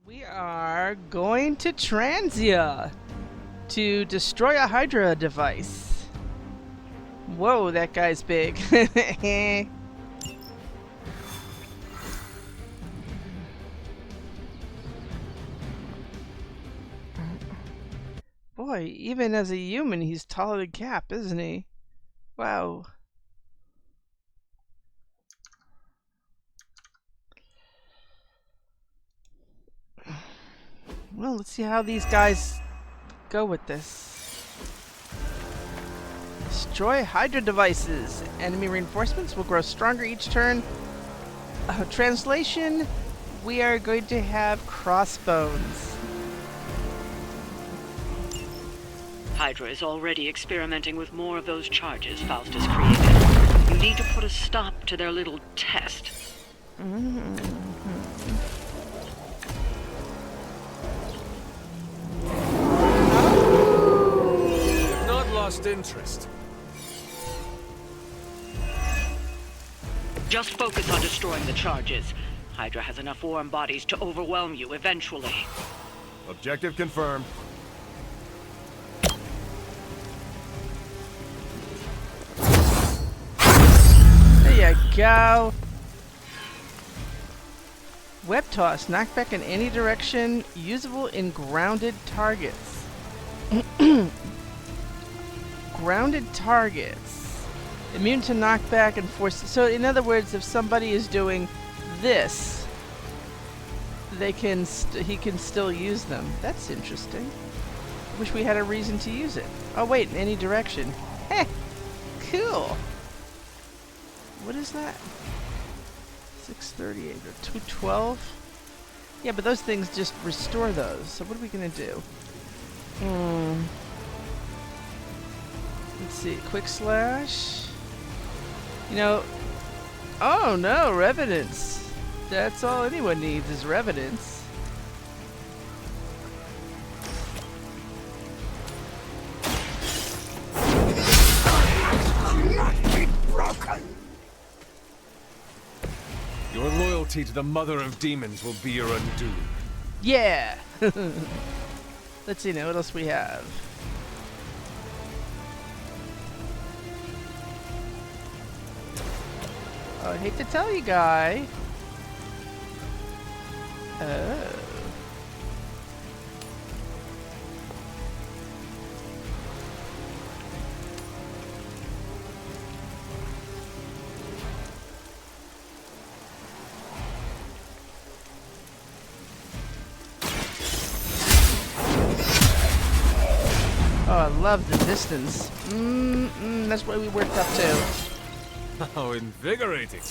We are going to Transia to destroy a Hydra device. Whoa, that guy's big. Boy, even as a human, he's taller than Cap, isn't he? Wow. Well, let's see how these guys go with this. Destroy Hydra devices. Enemy reinforcements will grow stronger each turn. Translation, we are going to have crossbones. Hydra is already experimenting with more of those charges Faust has created. You need to put a stop to their little test. Not lost interest. Just focus on destroying the charges. Hydra has enough warm bodies to overwhelm you eventually. Objective confirmed. There you go. Web toss. Knock back in any direction. Usable in grounded targets. Grounded targets. Immune to knockback and force. So in other words, if somebody is doing this, they can he can still use them. That's interesting. Wish we had a reason to use it. Oh wait, in any direction. Heh. Cool. What is that? 638 or 212? Yeah, but those things just restore those. So what are we gonna do? Let's see. Quick slash. You know. Oh no, revenants. That's all anyone needs is revenants. Your loyalty to the Mother of Demons will be your undoing. Yeah! Let's see now, what else we have? Oh, I hate to tell you, guy. Oh. Oh, I love the distance. That's what we worked up to. How invigorating.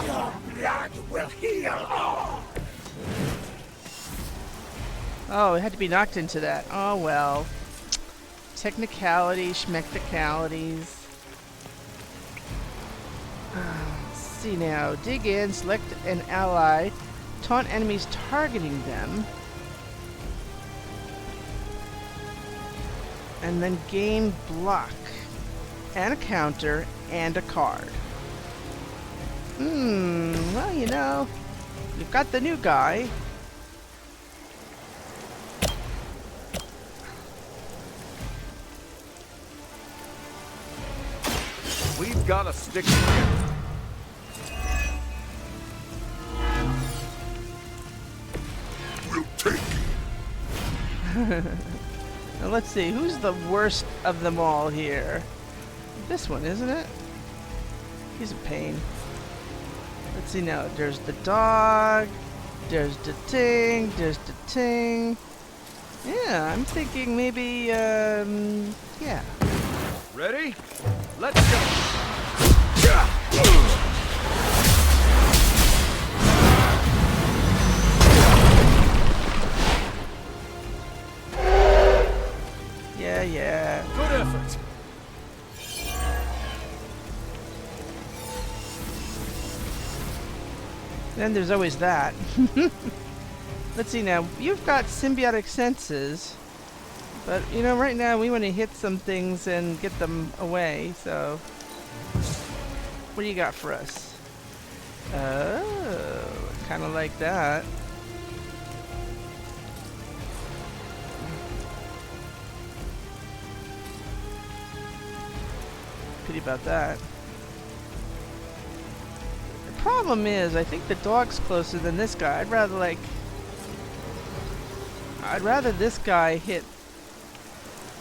Your blood will heal all. Oh, it had to be knocked into that. Oh well. Technicalities, schmecticalities. Let's see now. Dig in, select an ally, taunt enemies targeting them, and then gain block, and a counter, and a card. Well, you know, you've got the new guy. We've got to stick together. We'll take Now let's see, who's the worst of them all here? This one, isn't it? He's a pain. Let's see now, there's the dog, there's the ting, there's the ting. Yeah, I'm thinking maybe, yeah. Ready? Let's go. Yeah. Good effort. Then there's always that. Let's see now. You've got symbiotic senses. But, you know, right now we want to hit some things and get them away, so... What do you got for us? Oh, kind of like that. Pity about that. The problem is, I think the dog's closer than this guy. I'd rather this guy hit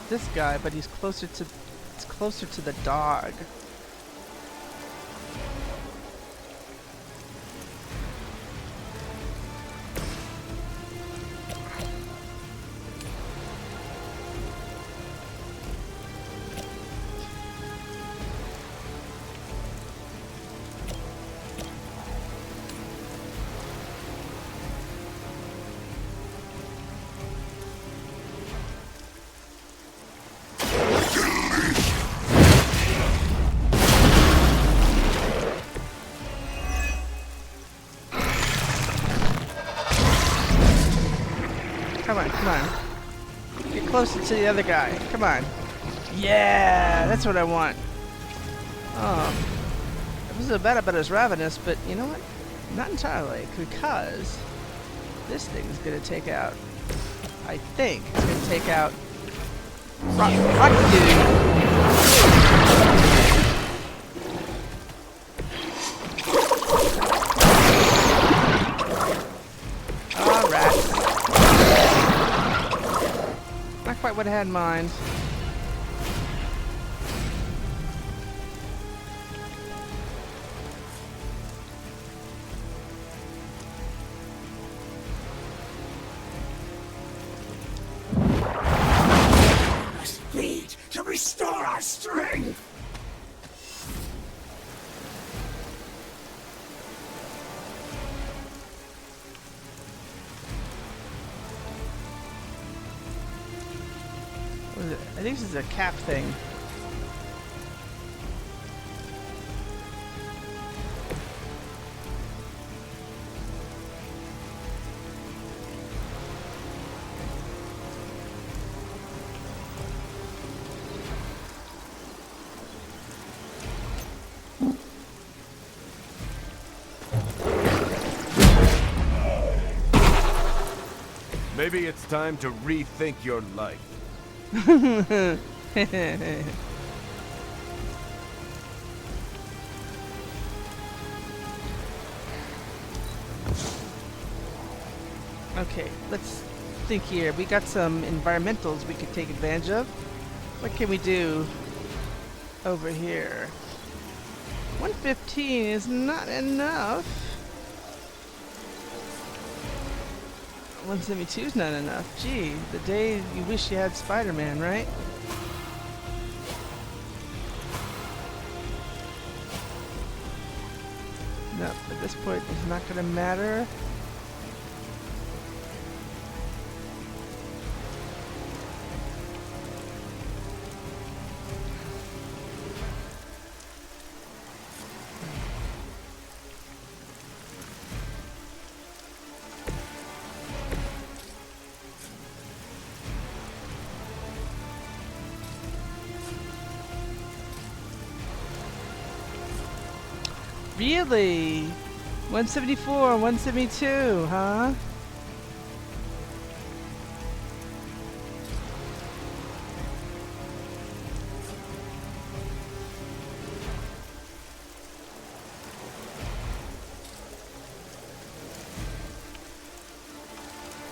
this guy, but it's closer to the dog. Come on, come on. Get closer to the other guy. Come on. Yeah, that's what I want. This is about as ravenous, but you know what? Not entirely, because this thing is going to take out, I think, it's going to take out Rocky Dude. Quite what I had in mind. We must feed to restore our strength. I think this is a cap thing. Maybe it's time to rethink your life. Okay, let's think here. We got some environmentals we could take advantage of. What can we do over here? 115 is not enough. 172 is not enough. Gee, the day you wish you had Spider-Man, right? No, at this point it's not going to matter. Really? 174, 172, huh?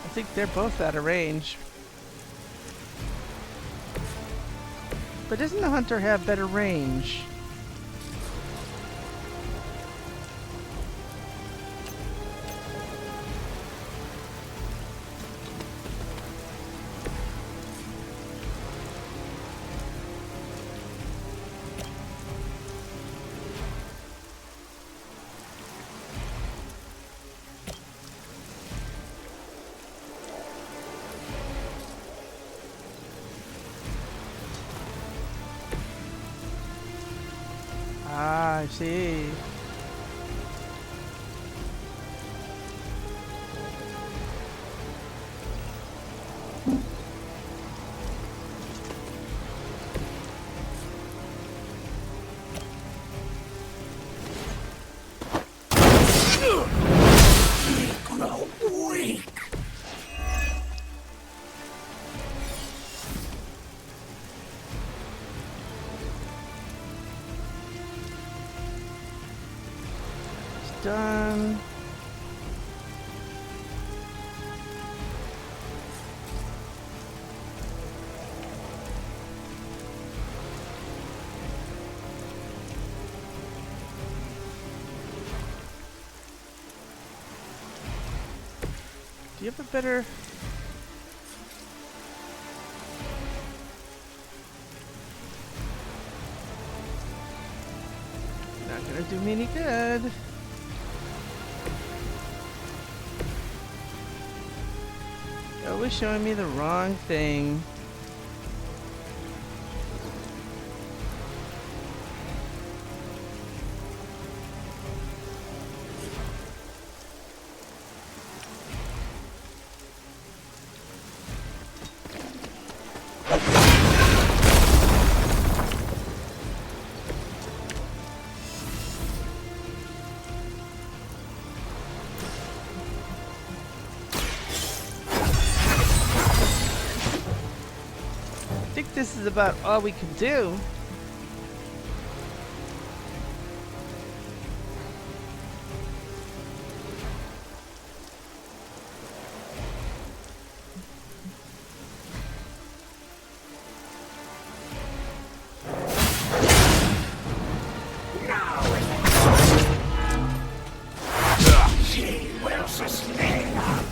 I think they're both out of range. But doesn't the hunter have better range? Ah, I see. Do you have a better... Not gonna do me any good. Always showing me the wrong thing. I think this is about all we can do. She will sustain us.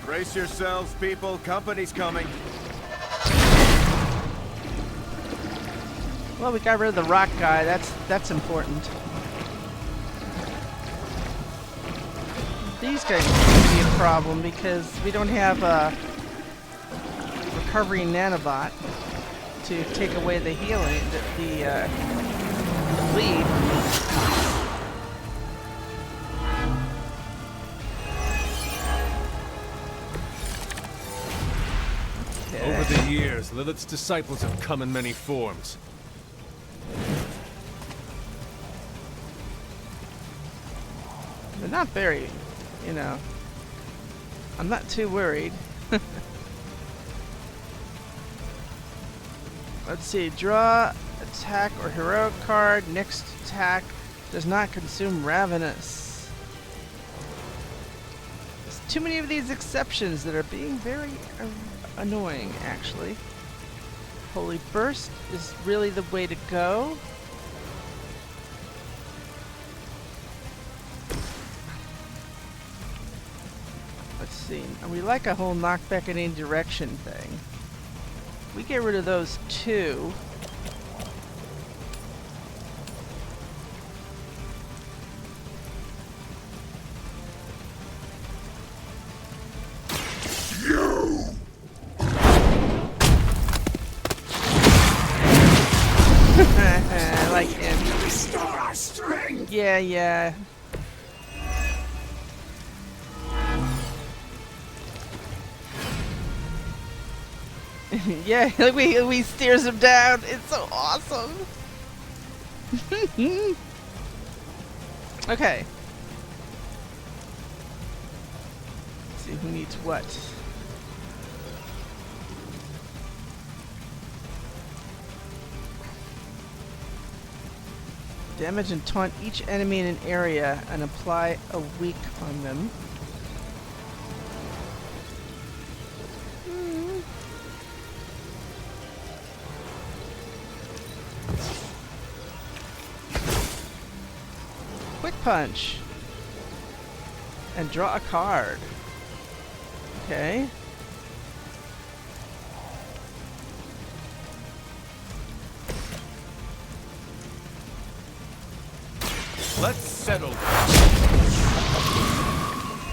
Brace yourselves, people. Company's coming. Well, we got rid of the rock guy. That's important. These guys could be a problem because we don't have a recovery nanobot to take away the healing, the bleed. Okay. Over the years, Lilith's disciples have come in many forms. They're not very, you know, I'm not too worried. Let's see, draw, attack, or heroic card. Next attack does not consume Ravenous. There's too many of these exceptions that are being very annoying, actually. Holy Burst is really the way to go. Let's see. We like a whole knockback in any direction thing. We get rid of those two. I like him. Restore our strength. Yeah, yeah. Yeah, like we steers him down. It's so awesome. Okay. Let's see who needs what. Damage and taunt each enemy in an area and apply a weak on them. Quick punch. And draw a card. Okay. Let's settle this.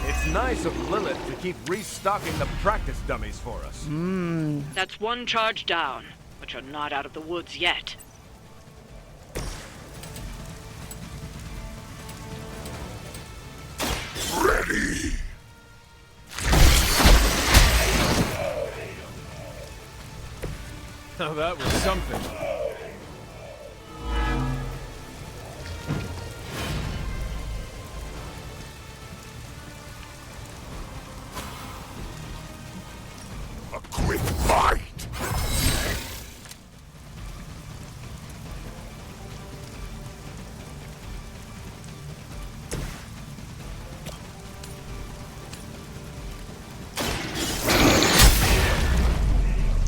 It's nice of Lilith to keep restocking the practice dummies for us. That's one charge down, but you're not out of the woods yet. Ready. Now that was something. A quick fight.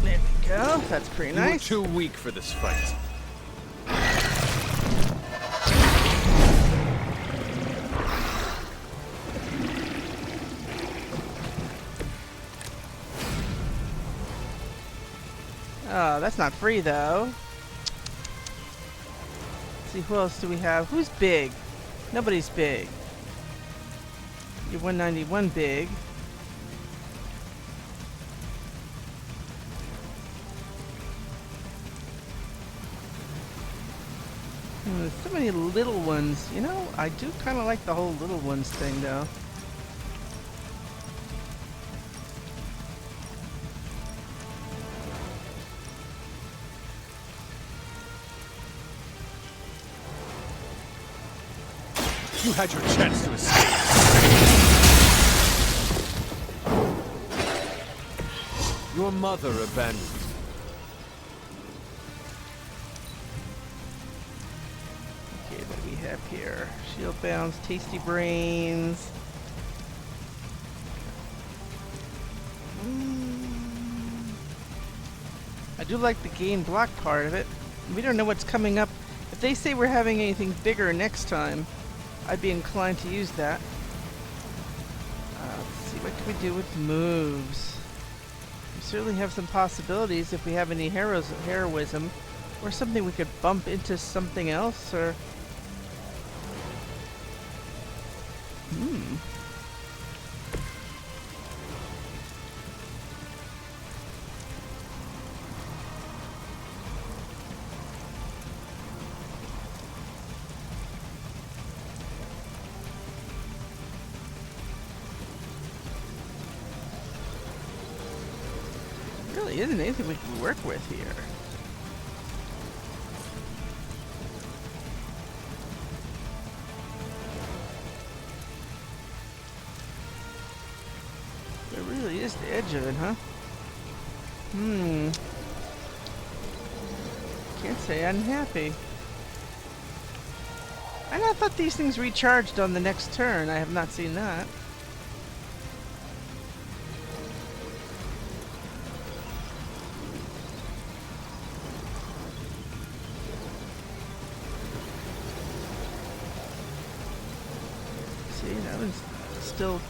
There we go. That's pretty You were nice. too weak for this fight. Oh, that's not free though. Let's see, who else do we have? Who's big? Nobody's big. You're 191 big. There's so many little ones. You know, I do kind of like the whole little ones thing though. You had your chance to escape. Your mother abandoned you. Okay, what do we have here? Shield bounce, tasty brains. I do like the gain block part of it. We don't know what's coming up. If they say we're having anything bigger next time, I'd be inclined to use that. Let's see, what can we do with moves? We certainly have some possibilities if we have any heroism, or something we could bump into something else, or... Really isn't anything we can work with here. There really is the edge of it, huh? Can't say I'm happy. And I thought these things recharged on the next turn. I have not seen that. See, that one's still...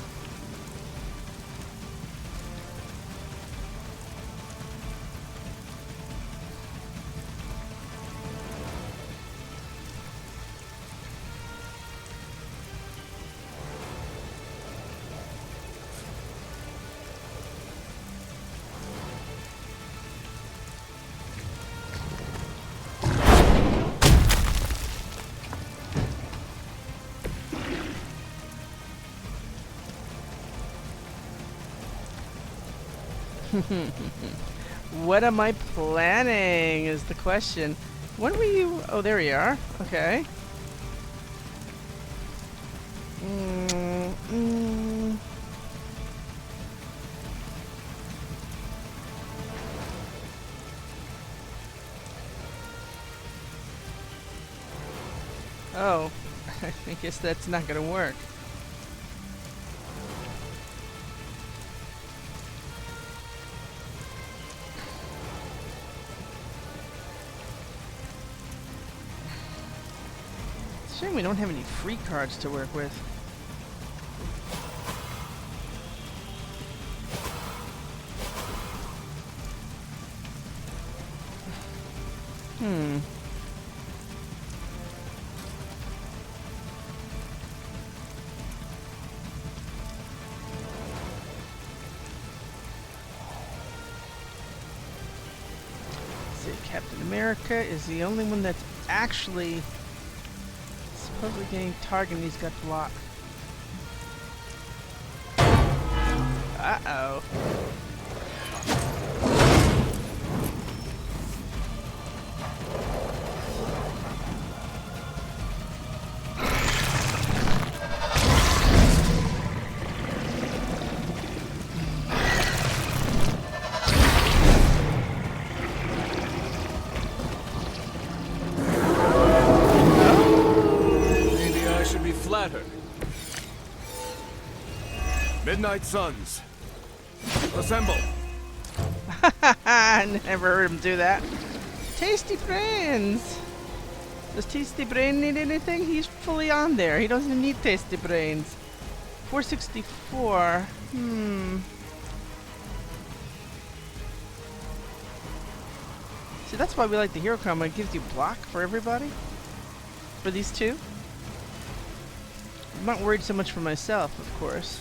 What am I planning is the question. When were you? Oh, there you are. Okay. Oh, I guess that's not gonna work. Shame we don't have any free cards to work with. See, Captain America is the only one that's actually supposedly getting targeted. He's got block. Uh-oh. Flattered. Midnight Suns. Assemble. Never heard him do that. Tasty Brains. Does Tasty Brain need anything? He's fully on there. He doesn't need Tasty Brains. 464. See, that's why we like the hero combo. It gives you block for everybody. For these two. I'm not worried so much for myself, of course.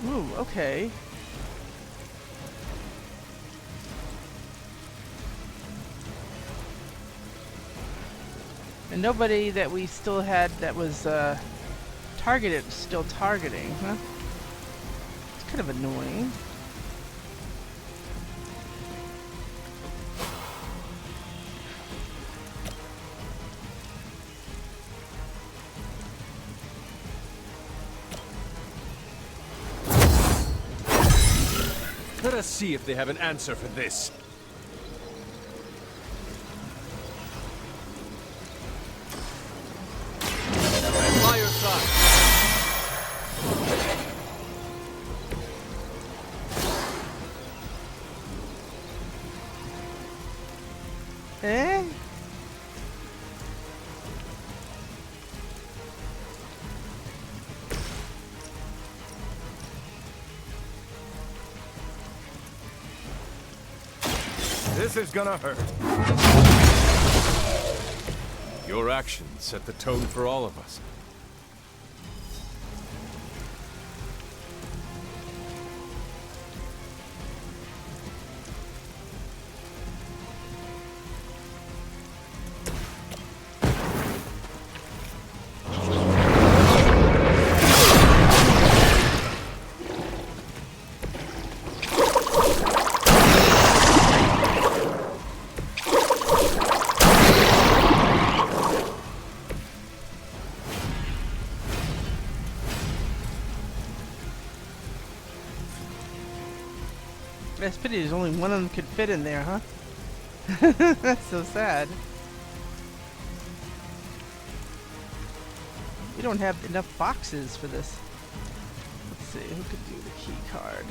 Ooh, okay. And nobody that we still had that was targeted still targeting, huh? It's kind of annoying. Let us see if they have an answer for this. I'm by your side. Eh? This is gonna hurt. Your actions set the tone for all of us. That's pity there's only one of them could fit in there, huh? That's so sad. We don't have enough boxes for this. Let's see, who could do the key card?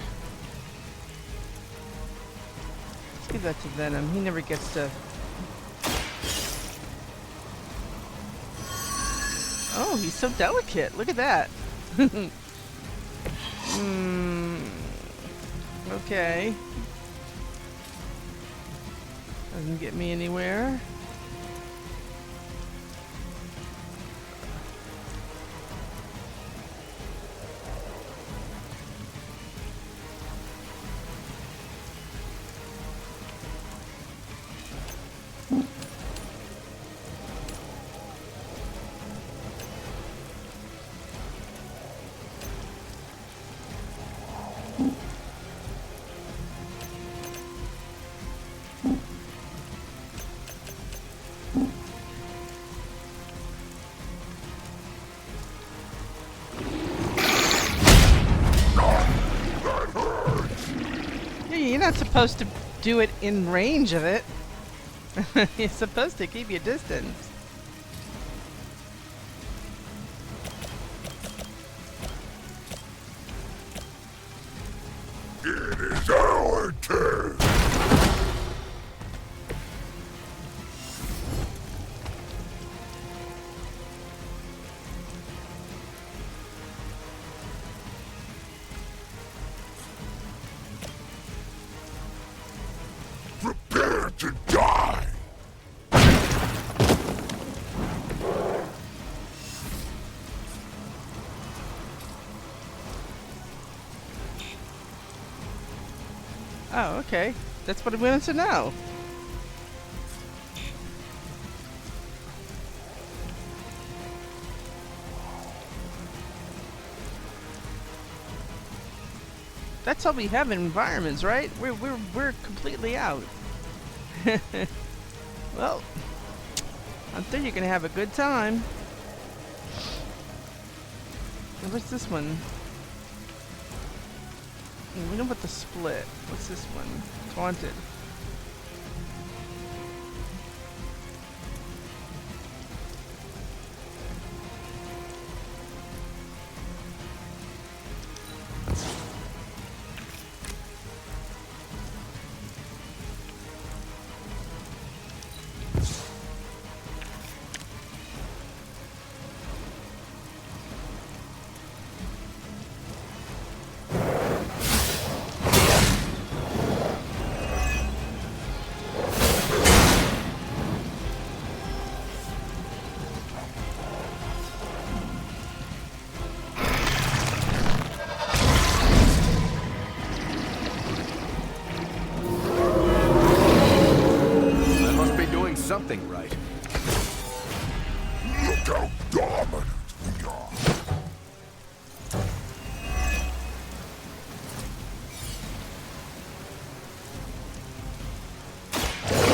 Let's give that to Venom. He never gets to... Oh, he's so delicate. Look at that. Okay. Doesn't get me anywhere. You're not supposed to do it in range of it. You're supposed to keep your distance. It is our turn. Prepare to die. Oh, okay. That's what I wanted to know. That's all we have in environments, right? We're completely out. Well, I'm thinking you're gonna have a good time. What's this one? We know about the split. What's this one? Taunted. Look how dominant we are.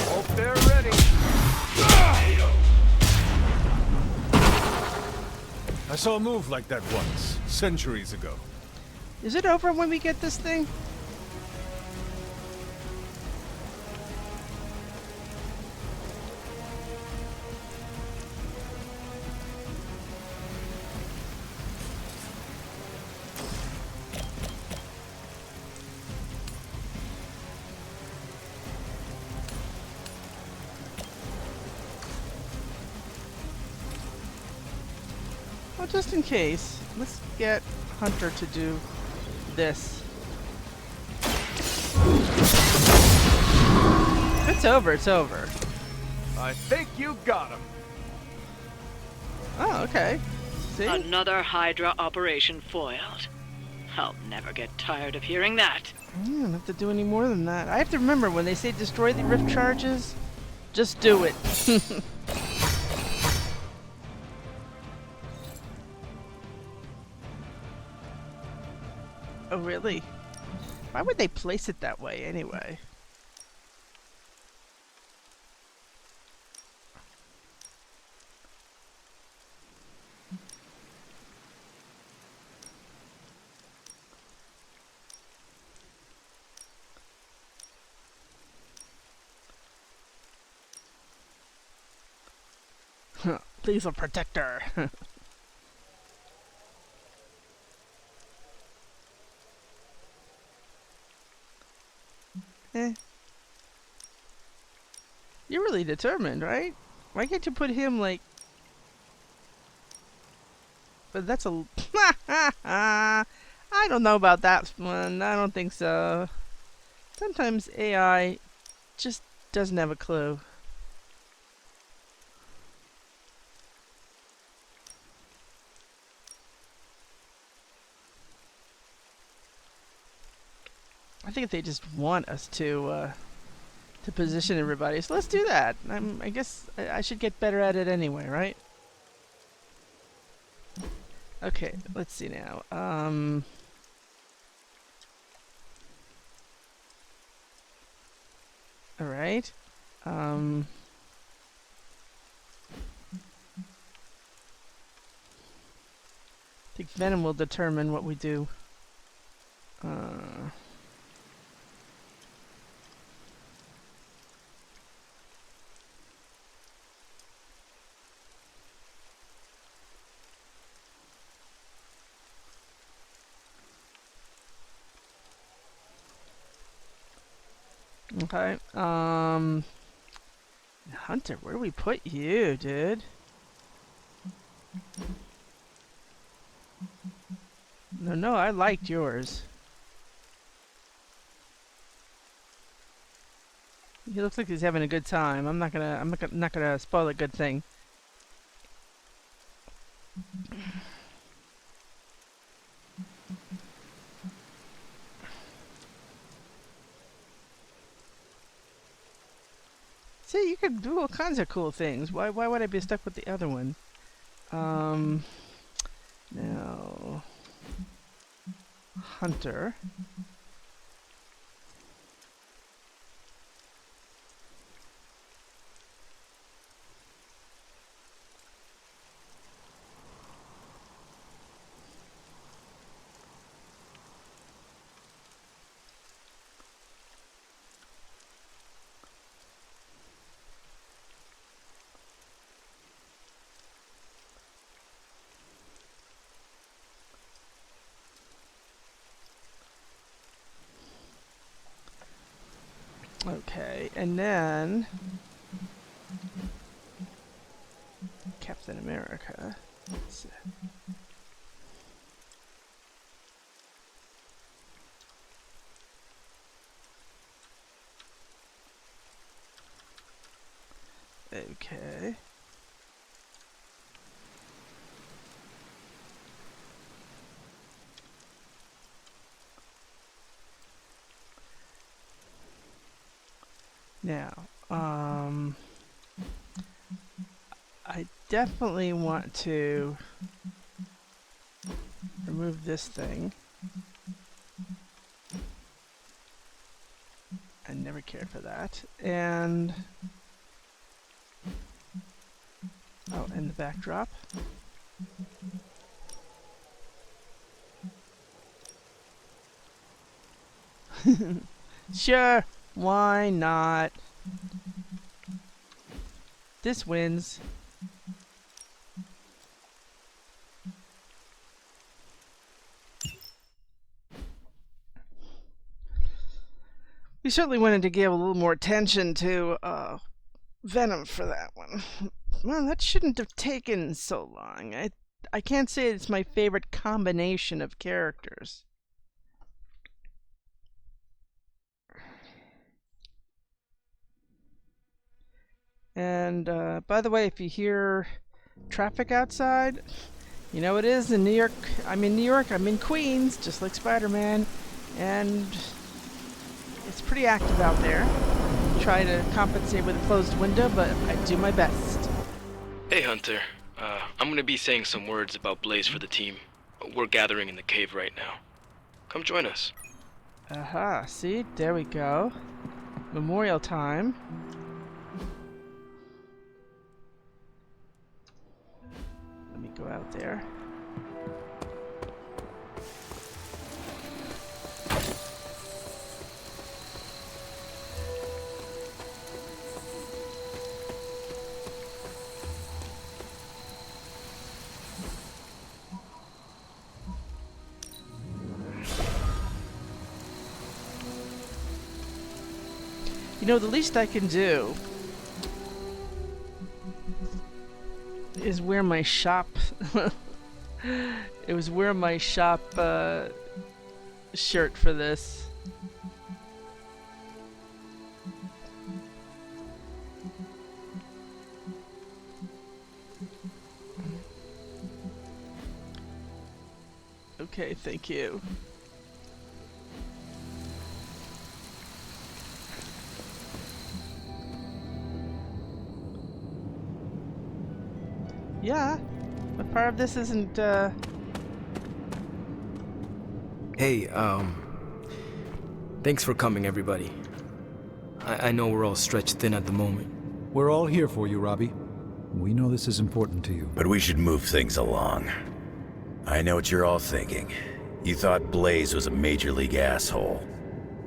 Hope they're ready. I saw a move like that once, centuries ago. Is it over when we get this thing? Well, just in case, let's get Hunter to do this. If it's over, it's over. I think you got him. Oh, okay. See? Another Hydra operation foiled. I'll never get tired of hearing that. I don't have to do any more than that. I have to remember when they say destroy the rift charges, just do it. Oh, really? Why would they place it that way anyway? Please, a protector. Eh. You're really determined, right? Why can't you put him like... But that's a... I don't know about that one. I don't think so. Sometimes AI just doesn't have a clue. I think they just want us to position everybody. So let's do that. I guess I should get better at it anyway, right? Okay, let's see now. All right. I think Venom will determine what we do. Okay. Hunter, where do we put you, dude? No, I liked yours. He looks like he's having a good time. I'm not gonna spoil a good thing. See, you could do all kinds of cool things. Why would I be stuck with the other one? Now... Hunter. Okay, and then Captain America. Let's see. Okay. Now, I definitely want to remove this thing. I never cared for that. And oh, and the backdrop. Sure, why not? This wins. We certainly wanted to give a little more attention to Venom for that one. Well, that shouldn't have taken so long. I can't say it's my favorite combination of characters. And by the way, if you hear traffic outside, you know it is in New York. I'm in New York. I'm in Queens, just like Spider-Man, and it's pretty active out there. Try to compensate with a closed window, but I do my best. Hey, Hunter. I'm gonna be saying some words about Blaze for the team. We're gathering in the cave right now. Come join us. Aha, see? There we go. Memorial time. Let me go out there. You know, the least I can do is wear my shop. It was wear my shop shirt for this. Okay, thank you. Yeah, but part of this isn't, Hey, thanks for coming, everybody. I know we're all stretched thin at the moment. We're all here for you, Robbie. We know this is important to you. But we should move things along. I know what you're all thinking. You thought Blaze was a major league asshole.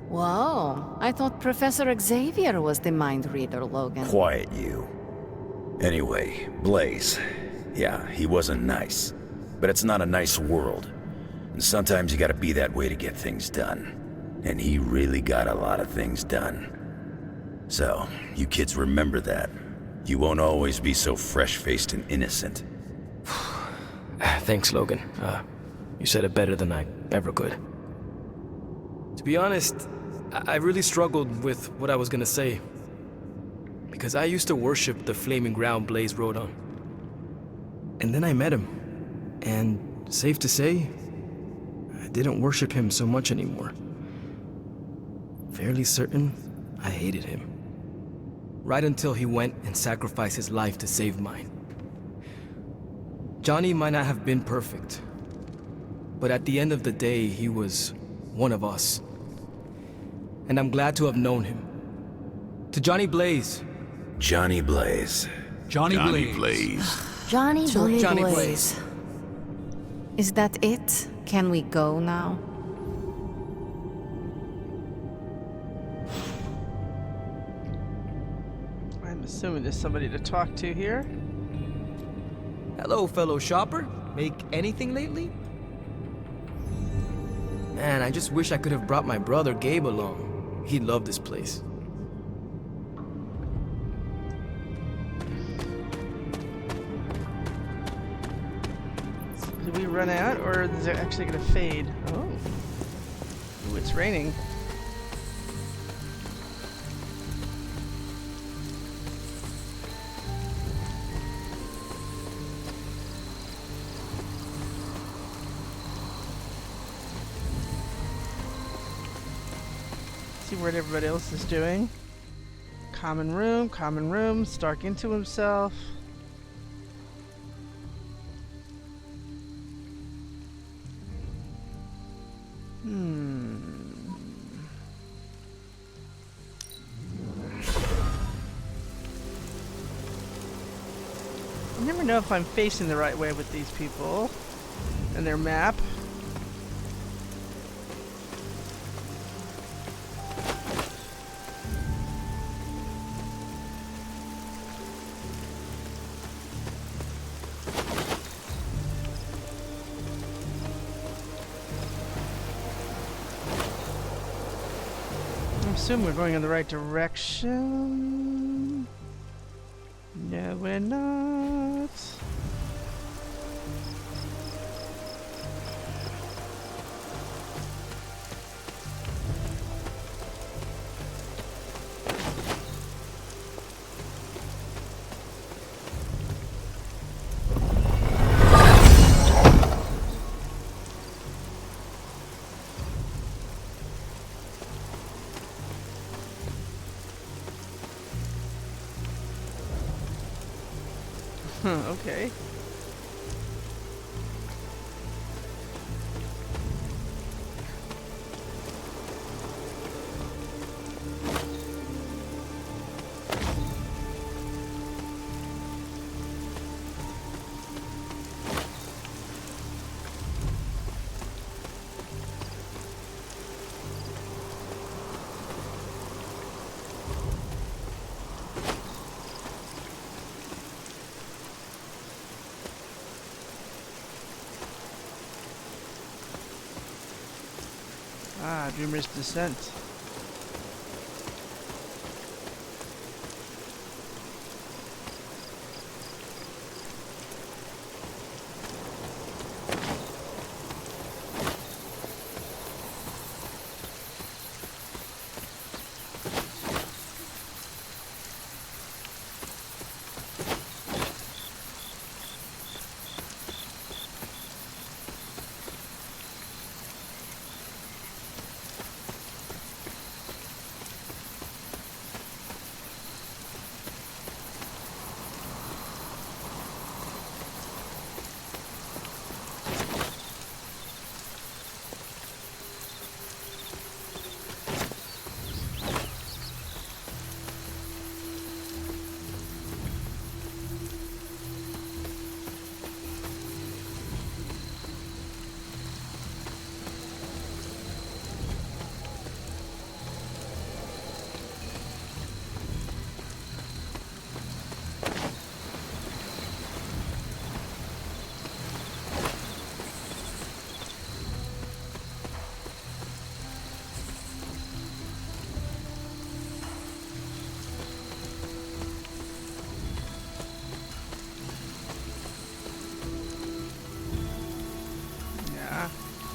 Whoa, I thought Professor Xavier was the mind reader, Logan. Quiet you. Anyway, Blaze. Yeah, he wasn't nice. But it's not a nice world. And sometimes you gotta be that way to get things done. And he really got a lot of things done. So, you kids remember that. You won't always be so fresh-faced and innocent. Thanks, Logan. You said it better than I ever could. To be honest, I really struggled with what I was gonna say. Because I used to worship the flaming ground Blaze rode on. And then I met him. And safe to say, I didn't worship him so much anymore. Fairly certain I hated him. Right until he went and sacrificed his life to save mine. Johnny might not have been perfect, but at the end of the day, he was one of us. And I'm glad to have known him. To Johnny Blaze. Johnny Blaze. Johnny Blaze. Johnny Johnny Blaze. Blaze. Is that it? Can we go now? I'm assuming there's somebody to talk to here. Hello, fellow shopper. Make anything lately? Man, I just wish I could have brought my brother Gabe along. He'd love this place. Did we run out, or is it actually going to fade? Oh. Ooh, it's raining. See what everybody else is doing. Common room, Stark into himself. I never know if I'm facing the right way with these people and their map. I assume we're going in the right direction. No, we're not. Okay. Ah, Dreamer's Descent.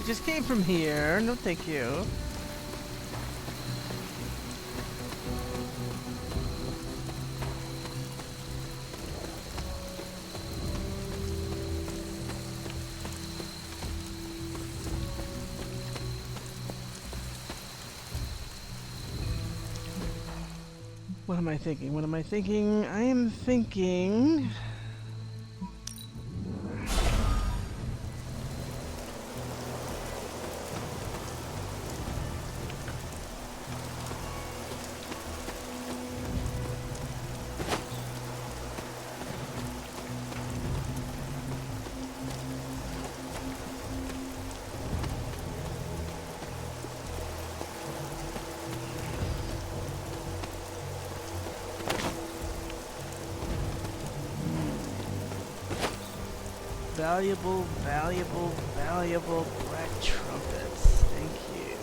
Just came from here. No, thank you. What am I thinking? What am I thinking? I am thinking... Valuable, valuable, valuable black trumpets. Thank you.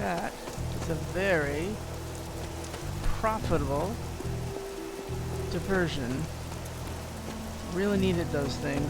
That is a very profitable diversion. Really needed those things.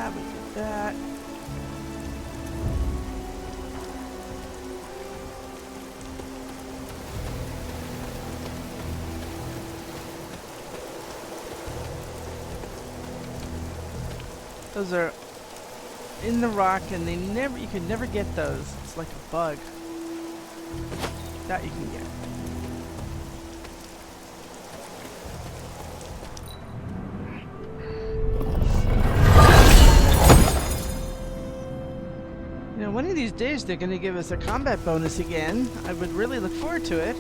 We did that. Those are in the rock, and you can never get those. It's like a bug. That you can get. You know, one of these days they're going to give us a combat bonus again. I would really look forward to it.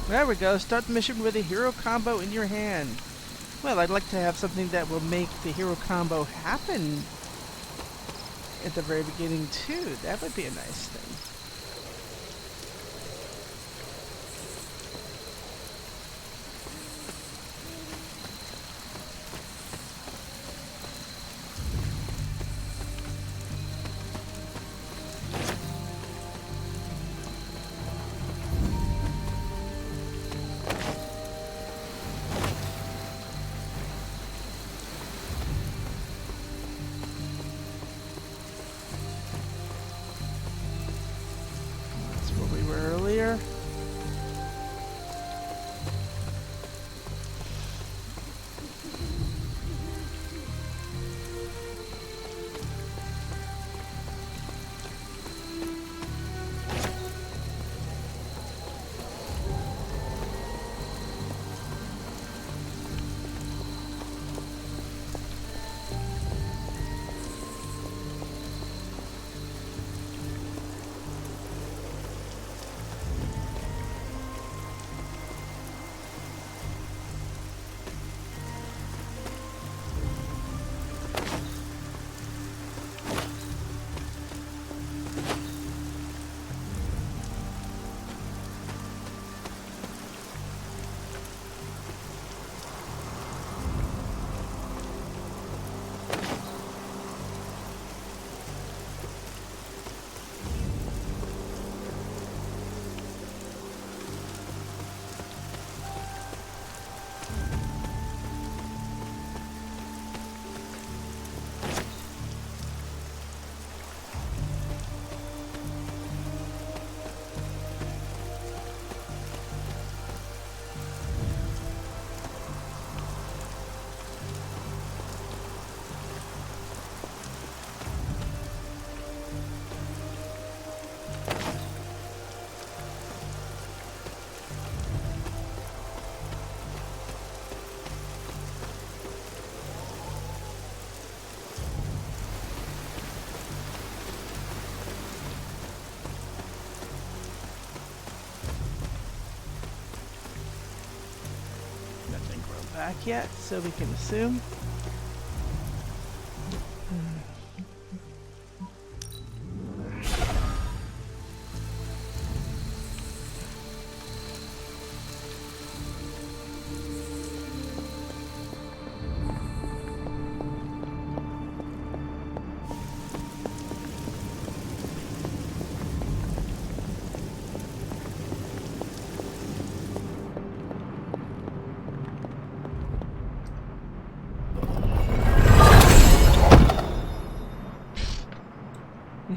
There we go. Start the mission with a hero combo in your hand. Well, I'd like to have something that will make the hero combo happen at the very beginning too. That would be a nice thing. back yet, so we can assume.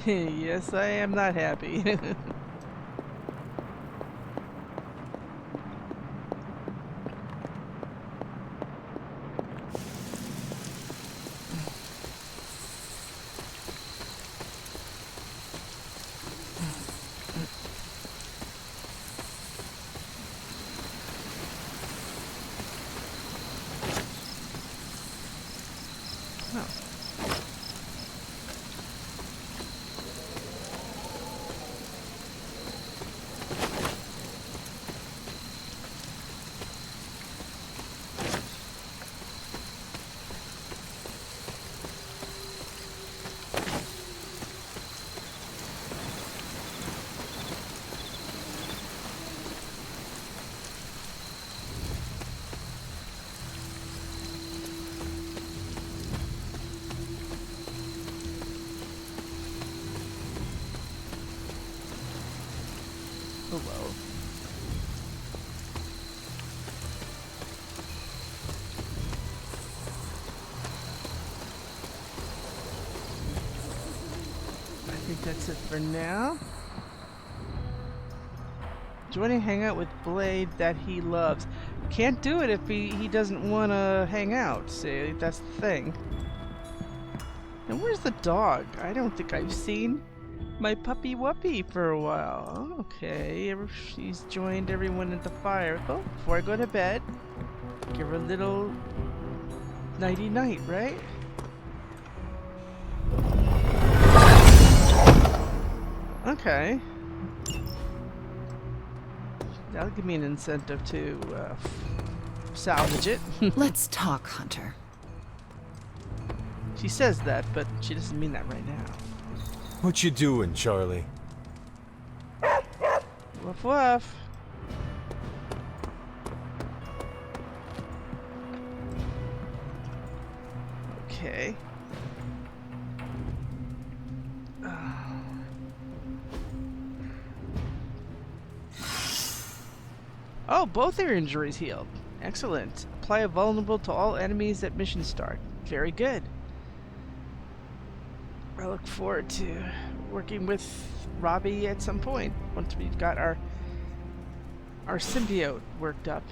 Yes, I am not happy. Oh well. I think that's it for now. Join and hang out with Blade that he loves. Can't do it if he doesn't want to hang out. See, that's the thing. And where's the dog? I don't think I've seen my puppy Whoopee for a while. Okay, she's joined everyone at the fire. Oh, before I go to bed, give her a little nighty night, right? Okay. That'll give me an incentive to salvage it. Let's talk, Hunter. She says that, but she doesn't mean that right now. What you doing, Charlie? Woof woof. Okay. Oh, both their injuries healed. Excellent. Apply a vulnerable to all enemies at mission start. Very good. I look forward to working with Robbie at some point once we've got our symbiote worked up.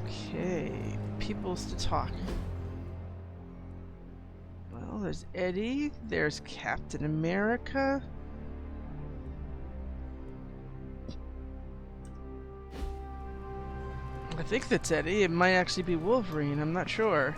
Okay, peoples to talk. Well, there's Eddie, there's Captain America. I think that's Eddie. It might actually be Wolverine, I'm not sure.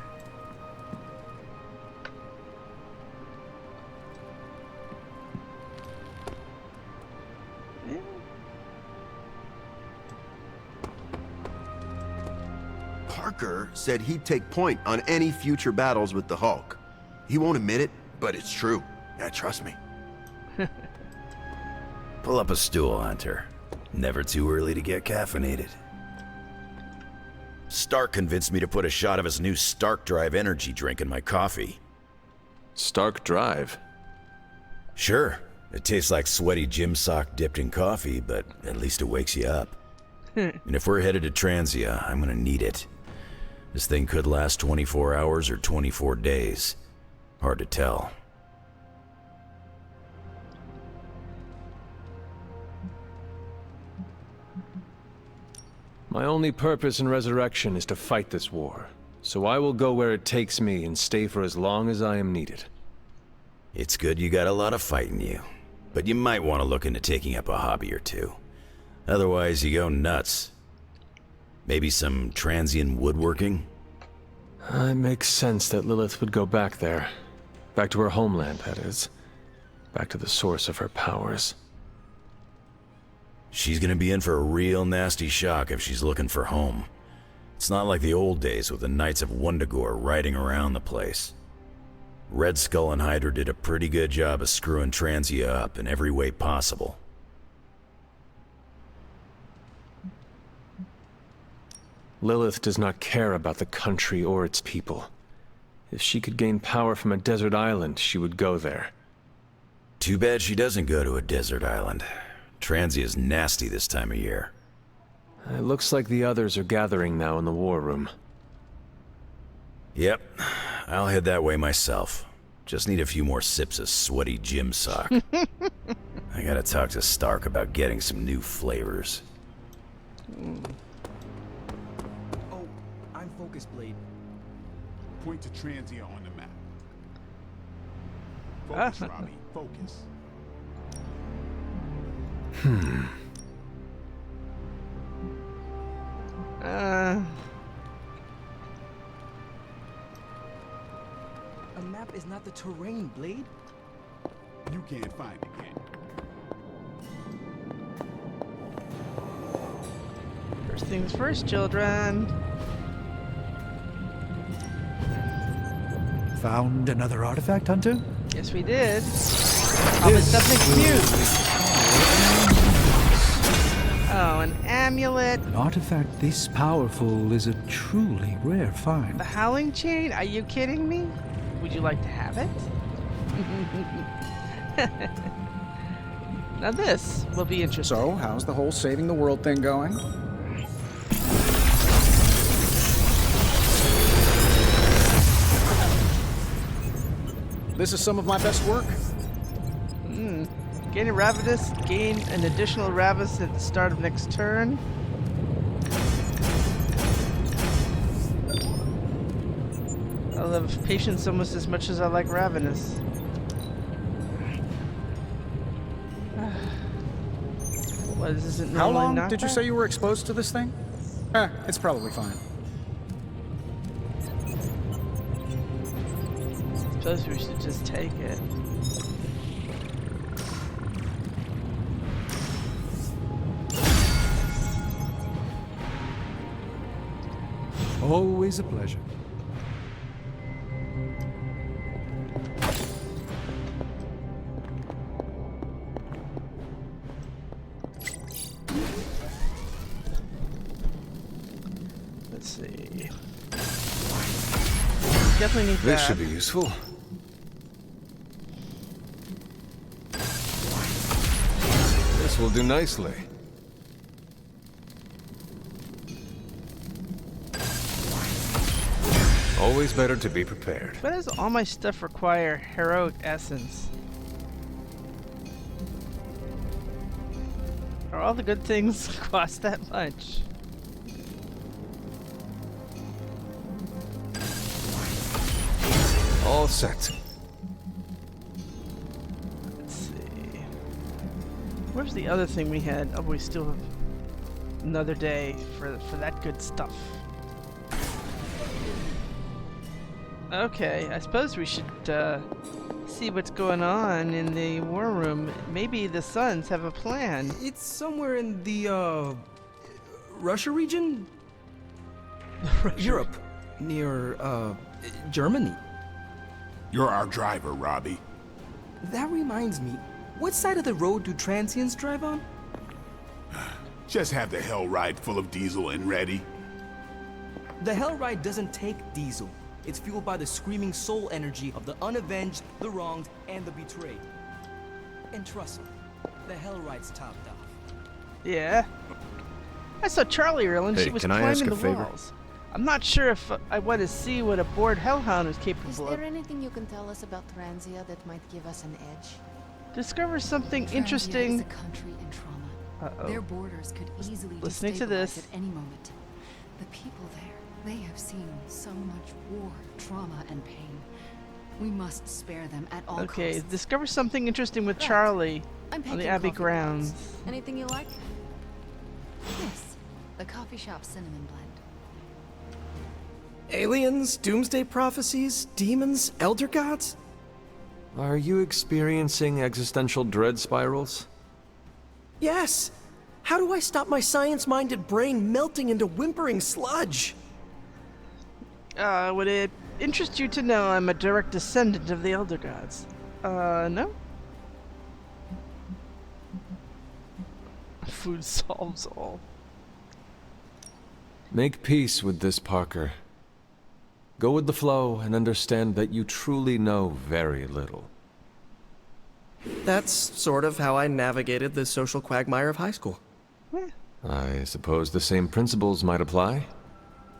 Parker said he'd take point on any future battles with the Hulk. He won't admit it, but it's true. Yeah, trust me. Pull up a stool, Hunter. Never too early to get caffeinated. Stark convinced me to put a shot of his new Stark Drive energy drink in my coffee. Stark Drive? Sure. It tastes like sweaty gym sock dipped in coffee, but at least it wakes you up. And if we're headed to Transia, I'm gonna need it. This thing could last 24 hours or 24 days. Hard to tell. My only purpose in Resurrection is to fight this war. So I will go where it takes me and stay for as long as I am needed. It's good you got a lot of fight in you. But you might want to look into taking up a hobby or two. Otherwise, you go nuts. Maybe some transient woodworking? It makes sense that Lilith would go back there. Back to her homeland, that is. Back to the source of her powers. She's gonna be in for a real nasty shock if she's looking for home. It's not like the old days with the Knights of Wundagore riding around the place. Red Skull and Hydra did a pretty good job of screwing Transia up in every way possible. Lilith does not care about the country or its people. If she could gain power from a desert island, she would go there. Too bad she doesn't go to a desert island. Transia's nasty this time of year. It looks like the others are gathering now in the war room. Yep, I'll head that way myself. Just need a few more sips of sweaty gym sock. I gotta talk to Stark about getting some new flavors. Oh, I'm focused, Blade. Point to Transia on the map. Focus, Robbie. Focus. A map is not the terrain, Blade. You can't find it, can you? First things first, children. Found another artifact, Hunter? Yes, we did. Oh, but something cute. Oh, an amulet. An artifact this powerful is a truly rare find. The Howling Chain? Are you kidding me? Would you like to have it? Now this will be interesting. So, how's the whole saving the world thing going? This is some of my best work. Gain a Ravenous, gain an additional Ravenous at the start of next turn. I love Patience almost as much as I like Ravenous. What is this? How long did you say you were exposed to this thing? It's probably fine. Suppose we should just take it. Always a pleasure. Let's see. Definitely need that. This should be useful. This will do nicely. Always better to be prepared. Why does all my stuff require heroic essence? Are all the good things cost that much? All set. Let's see. Where's the other thing we had? Oh, we still have another day for that good stuff. Okay, I suppose we should see what's going on in the war room. Maybe the Sons have a plan. It's somewhere in the, Russia region? Europe. Near, Germany. You're our driver, Robbie. That reminds me, what side of the road do Transients drive on? Just have the Hell Ride full of diesel and ready. The Hell Ride doesn't take diesel. It's fueled by the screaming soul energy of the unavenged, the wronged, and the betrayed. And trust me, the Hell Ride's topped off. Yeah. I saw Charlie earlier and Hey, she was can I climbing ask a the favor? walls. I'm not sure if I want to see what a bored hellhound is capable Is of. there anything you can tell us about Transia that might give us an edge? Discover something Transia interesting. is a country in trauma. Their borders could easily Listening to destabilize this. at any moment. The people there, they have seen so much war, trauma, and pain. We must spare them at all Okay, costs. discover something interesting with Right. Charlie I'm on the picking Abbey coffee grounds. grounds. Anything you like? Yes, the coffee shop cinnamon blend. Aliens, doomsday prophecies, demons, elder gods? Are you experiencing existential dread spirals? Yes! How do I stop my science-minded brain melting into whimpering sludge? Would it interest you to know I'm a direct descendant of the Elder Gods? No? Food solves all. Make peace with this, Parker. Go with the flow and understand that you truly know very little. That's sort of how I navigated the social quagmire of high school. I suppose the same principles might apply?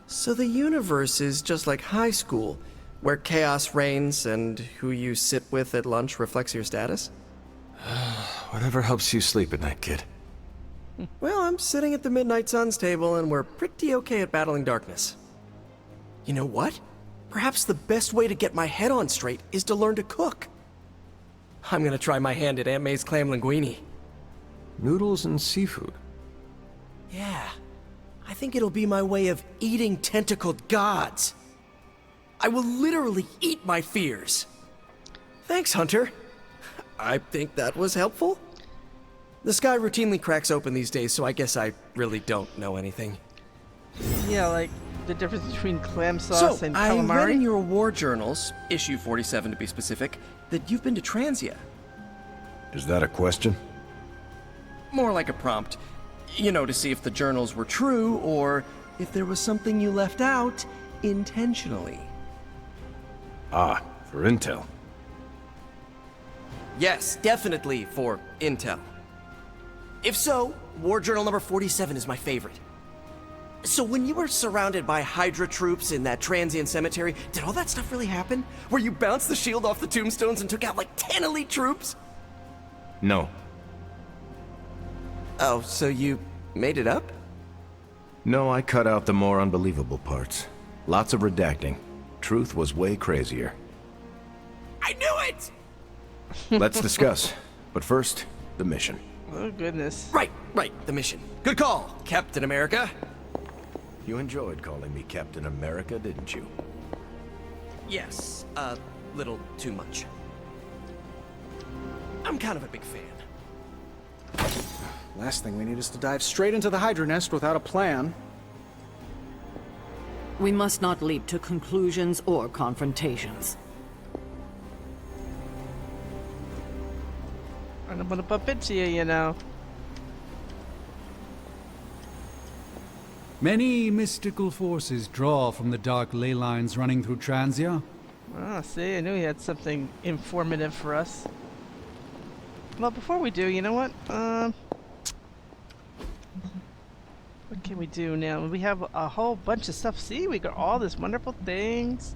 So the universe is just like high school, where chaos reigns and who you sit with at lunch reflects your status? Whatever helps you sleep at night, kid. Well, I'm sitting at the Midnight Suns table and we're pretty okay at battling darkness. You know what? Perhaps the best way to get my head on straight is to learn to cook. I'm gonna try my hand at Aunt May's clam linguine. Noodles and seafood? Yeah. I think it'll be my way of eating tentacled gods. I will literally eat my fears. Thanks, Hunter. I think that was helpful. The sky routinely cracks open these days, so I guess I really don't know anything. Yeah, like the difference between clam sauce and calamari. I read in your war journals, issue 47 to be specific, that you've been to Transia. Is that a question? More like a prompt. You know, to see if the journals were true, or if there was something you left out intentionally. Ah, for intel. Yes, definitely for intel. If so, War Journal number 47 is my favorite. So when you were surrounded by Hydra troops in that Transian cemetery, did all that stuff really happen? Where you bounced the shield off the tombstones and took out like 10 elite troops? No. Oh, so you made it up? No, I cut out the more unbelievable parts. Lots of redacting. Truth was way crazier. I knew it! Let's discuss. But first, the mission. Oh, goodness. Right, the mission. Good call, Captain America. You enjoyed calling me Captain America, didn't you? Yes, a little too much. I'm kind of a big fan. Last thing we need is to dive straight into the Hydra nest without a plan. We must not leap to conclusions or confrontations. I don't want to bump into you, you know. Many mystical forces draw from the dark ley lines running through Transia. Ah, see, I knew he had something informative for us. Well, before we do, you know what? What can we do now? We have a whole bunch of stuff. See, we got all this wonderful things.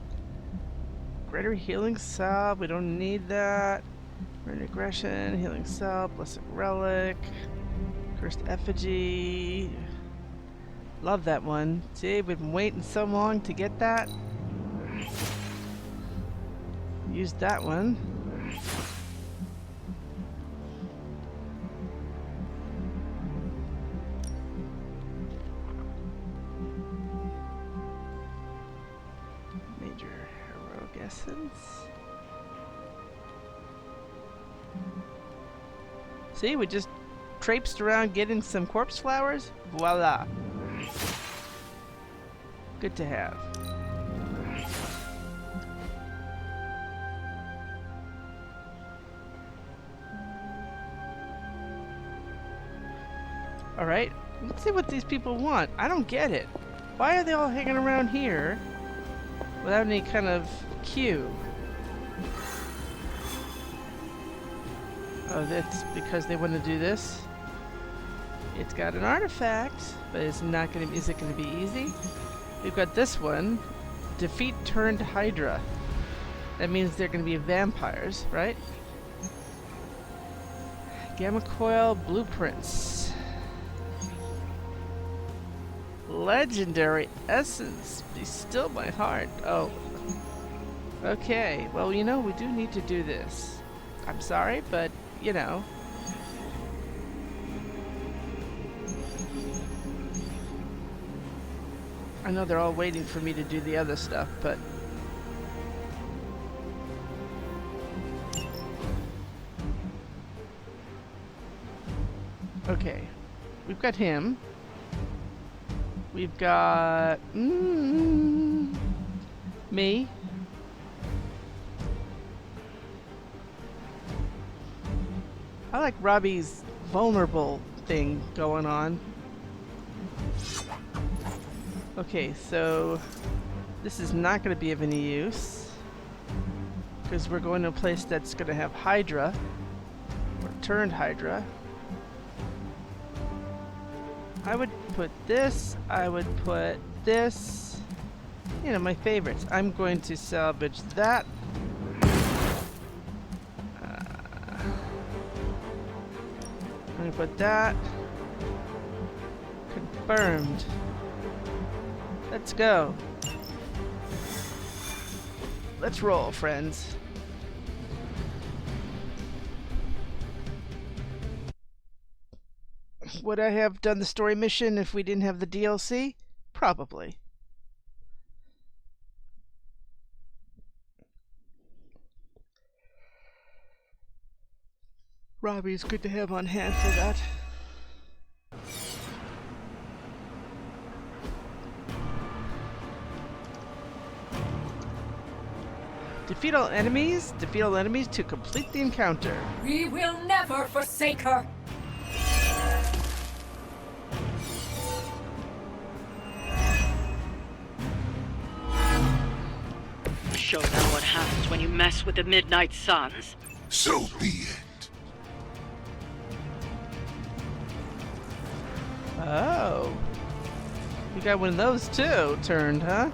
Greater healing salve, we don't need that. Burn aggression, healing salve, blessed relic, cursed effigy. Love that one. See, we've been waiting so long to get that. Use that one. Major heroic essence. See, we just traipsed around getting some corpse flowers. Voila. Good to have. Alright, let's see what these people want. I don't get it. Why are they all hanging around here without any kind of cue? Oh, that's because they want to do this? It's got an artifact, but it's not going to. Is it going to be easy? We've got this one, defeat turned Hydra. That means they're going to be vampires, right? Gamma coil blueprints. Legendary essence. Be still my heart. Oh. Okay. Well, you know, we do need to do this. I'm sorry, but you know. I know they're all waiting for me to do the other stuff, but... Okay. We've got him. We've got... Me? I like Robbie's vulnerable thing going on. Okay, so this is not going to be of any use because we're going to a place that's going to have Hydra or turned Hydra. I would put this, I would put this, you know, my favorites. I'm going to salvage that. I'm going to put that. Confirmed. Let's go. Let's roll, friends. Would I have done the story mission if we didn't have the DLC? Probably. Robbie's good to have on hand for that. Defeat all enemies to complete the encounter. We will never forsake her. Show them what happens when you mess with the Midnight Suns. So be it. Oh. You got one of those too, turned, huh?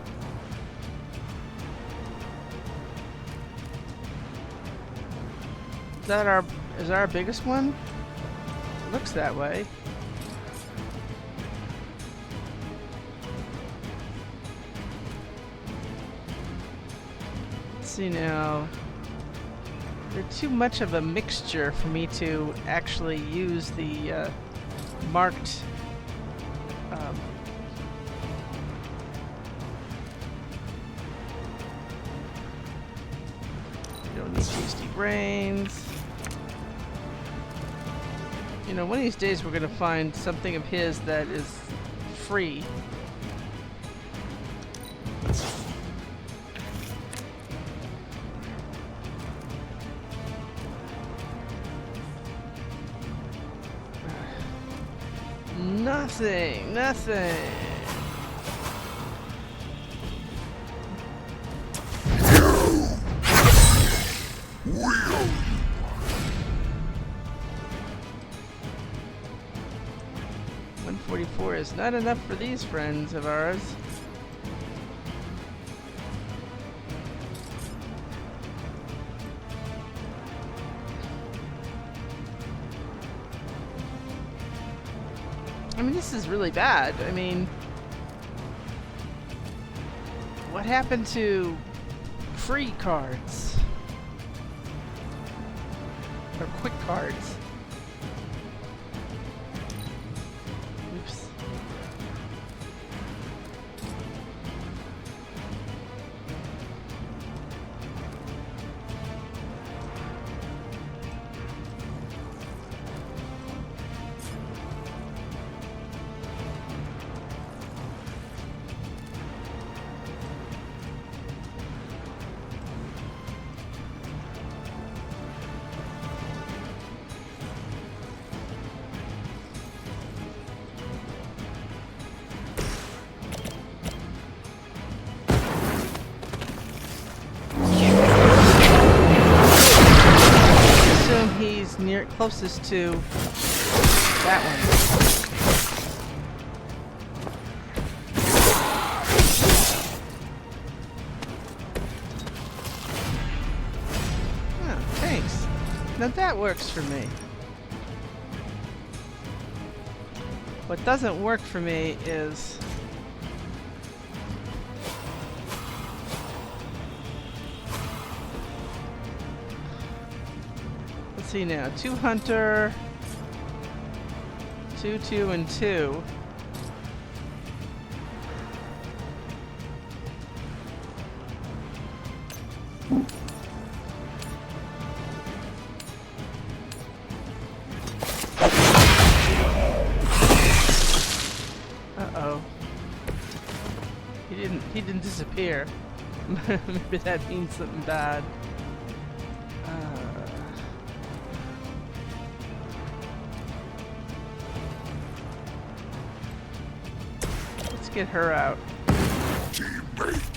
Is that our biggest one? It looks that way. Let's see now. They're too much of a mixture for me to actually use the marked you don't need tasty brains. You know, one of these days we're gonna find something of his that is free. Nothing. 144 is not enough for these friends of ours. I mean, this is really bad. I mean, what happened to free cards? Or quick cards? Oops. Near closest to that one. Oh, thanks. Now that works for me. What doesn't work for me is see now, 2 hunter, 2, 2, and 2. Uh-oh. He didn't disappear. Maybe that means something bad. Let's get her out. Teammate.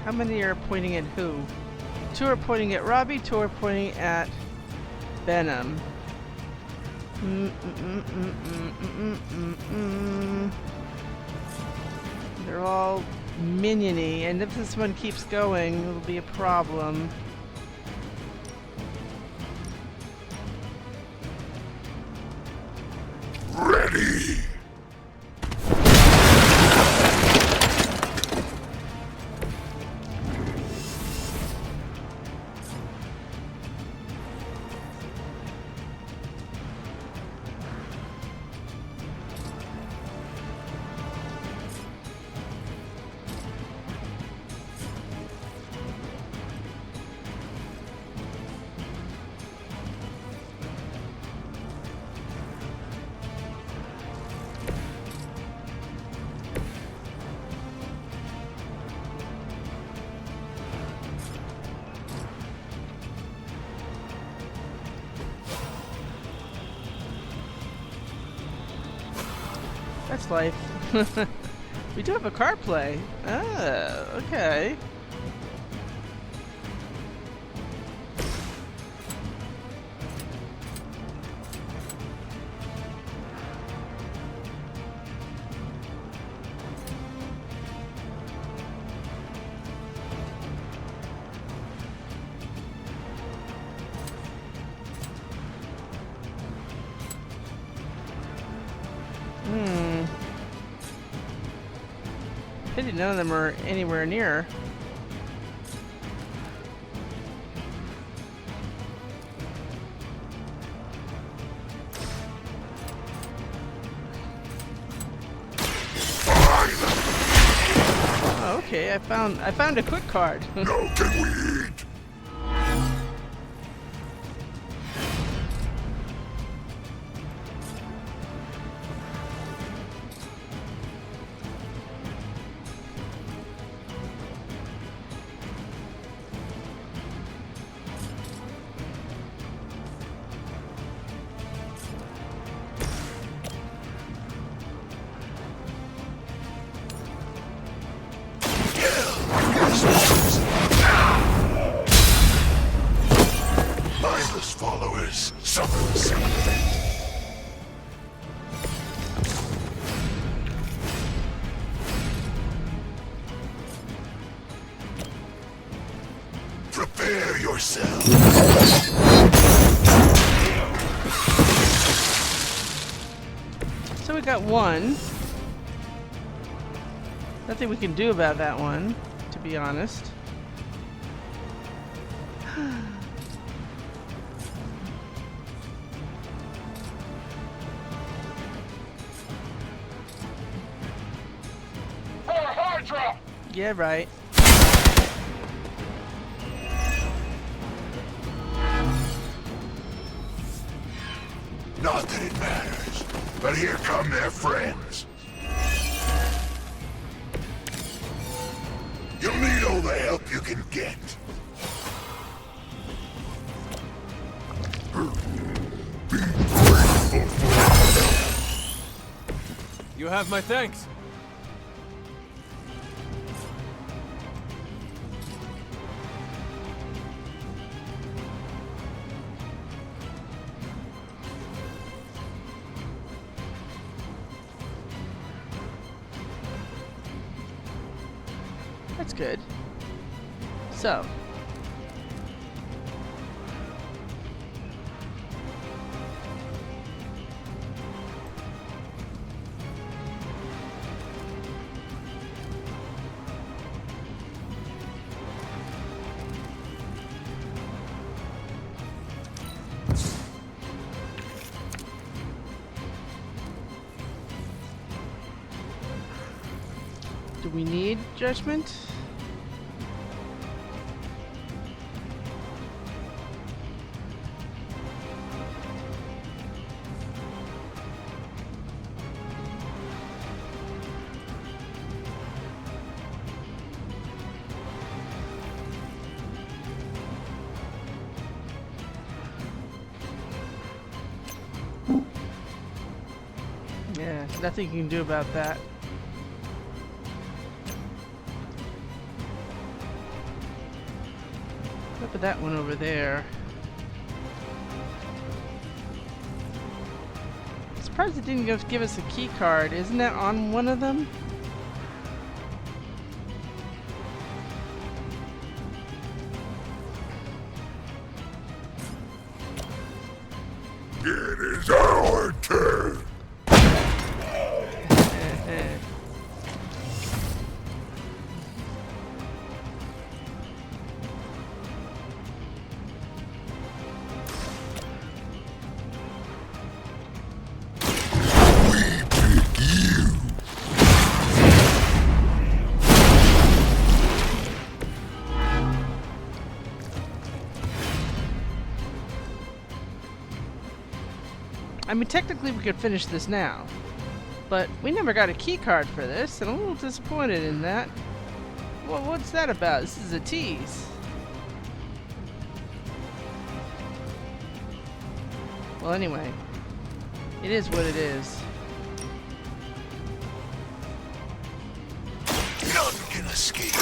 How many are pointing at who? 2 are pointing at Robbie, 2 are pointing at Venom. They're all minion-y, and if this one keeps going, it'll be a problem. Ready! That's life. We do have a car play. Ah, okay. Pity none of them are anywhere near. Oh, okay, I found a quick card. Now can we eat? Mindless followers suffer the same fate. Prepare yourself. So we got one. Nothing we can do about that one, to be honest. Yeah, right. Not that it matters, but here come their friends. You'll need all the help you can get. Be grateful for it. You have my thanks. That's good. So. Do we need judgment? Yeah, nothing you can do about that. Look at that one over there. I'm surprised it didn't give us a key card. Isn't that on one of them? It is our turn. I mean, technically we could finish this now, but we never got a key card for this, and I'm a little disappointed in that. Well, what's that about? This is a tease. Well, anyway, it is what it is. None can escape.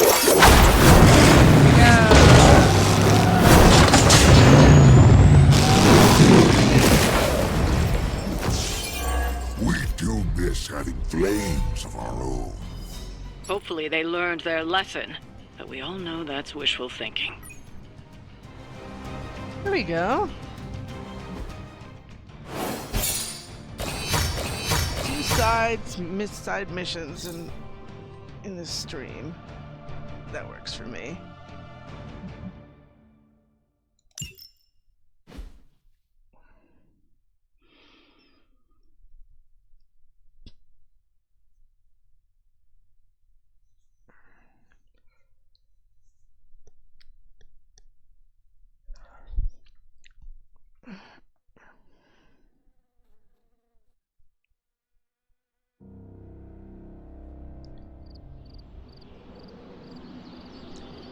We do miss having flames of our own. Hopefully they learned their lesson, but we all know that's wishful thinking. There we go. 2 side missions in this stream. That works for me.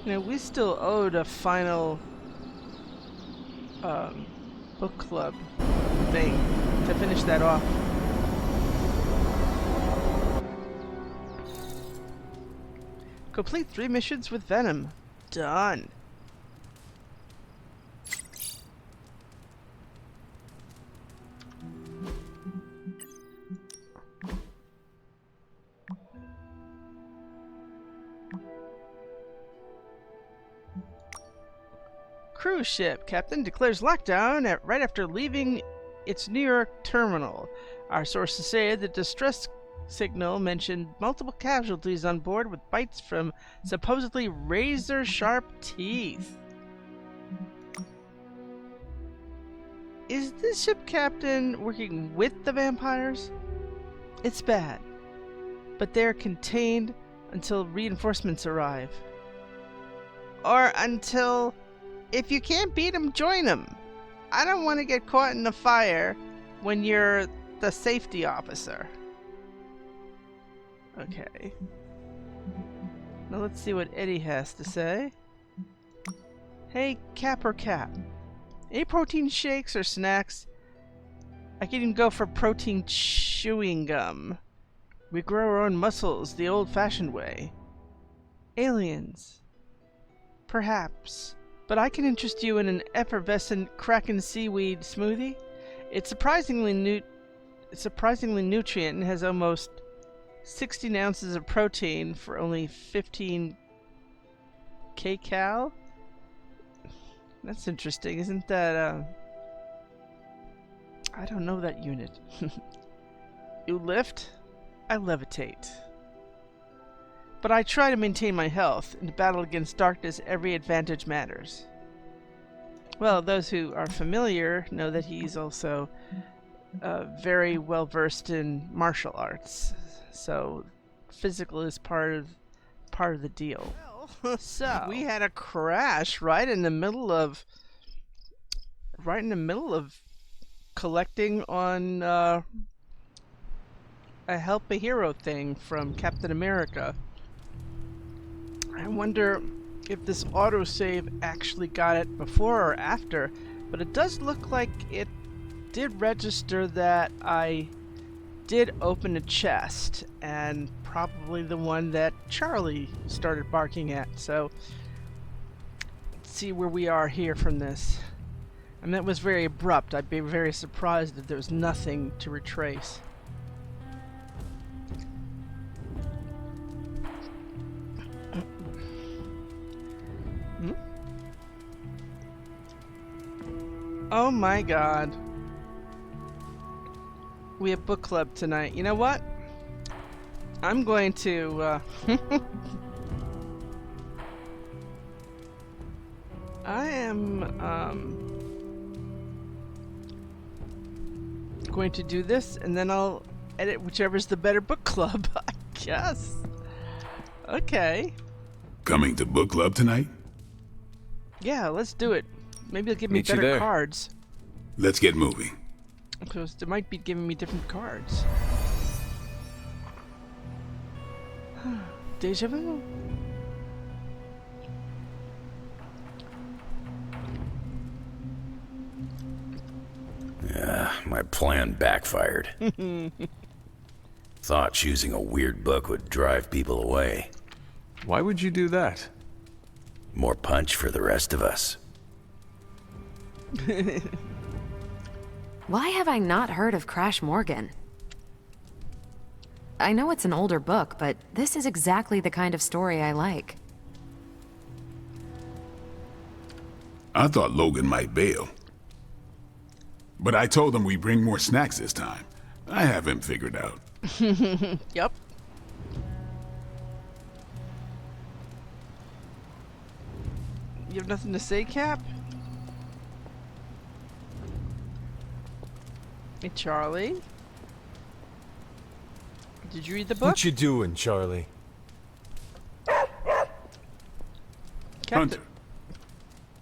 You know, we still owed a final book club thing to finish that off. Complete 3 missions with Venom. Done. Cruise ship captain declares lockdown right after leaving its New York terminal. Our sources say the distress signal mentioned multiple casualties on board with bites from supposedly razor-sharp teeth. Is this ship captain working with the vampires? It's bad, but they're contained until reinforcements arrive. Or until... if you can't beat them, join them. I don't want to get caught in the fire when you're the safety officer. Okay. Now let's see what Eddie has to say. Hey, Cap or Cap. Any protein shakes or snacks? I can even go for protein chewing gum. We grow our own muscles the old-fashioned way. Aliens. Perhaps. But I can interest you in an effervescent Kraken seaweed smoothie. It's surprisingly nutrient and has almost 16 ounces of protein for only 15 kcal. That's interesting, isn't that? I don't know that unit. You lift, I levitate. But I try to maintain my health. In the battle against darkness, every advantage matters. Well, those who are familiar know that he's also very well versed in martial arts. So, physical is part of part of the deal. So we had a crash right in the middle of collecting on a help a hero thing from Captain America. I wonder if this autosave actually got it before or after, but it does look like it did register that I did open a chest, and probably the one that Charlie started barking at. So let's see where we are here from this. I mean, that was very abrupt. I'd be very surprised if there was nothing to retrace. Oh my god. We have book club tonight. You know what? I'm going to I am going to do this, and then I'll edit whichever's the better book club, I guess. Okay. Coming to book club tonight? Yeah, let's do it. Maybe they'll give me better cards. Let's get moving. Because they might be giving me different cards. Deja vu. My plan backfired. Thought choosing a weird book would drive people away. Why would you do that? More punch for the rest of us. Why have I not heard of Crash Morgan? I know it's an older book, but this is exactly the kind of story I like. I thought Logan might bail. But I told him we bring more snacks this time. I have him figured out. Yep. You have nothing to say, Cap? Hey, Charlie? Did you read the book? What you doing, Charlie? Hunter,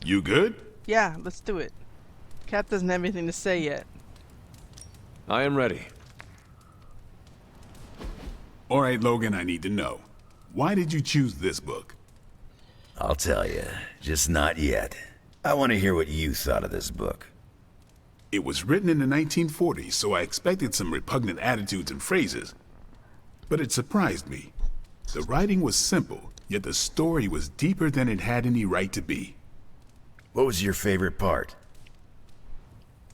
you good? Yeah, let's do it. Cap doesn't have anything to say yet. I am ready. All right, Logan, I need to know. Why did you choose this book? I'll tell you, just not yet. I want to hear what you thought of this book. It was written in the 1940s, so I expected some repugnant attitudes and phrases. But it surprised me. The writing was simple, yet the story was deeper than it had any right to be. What was your favorite part?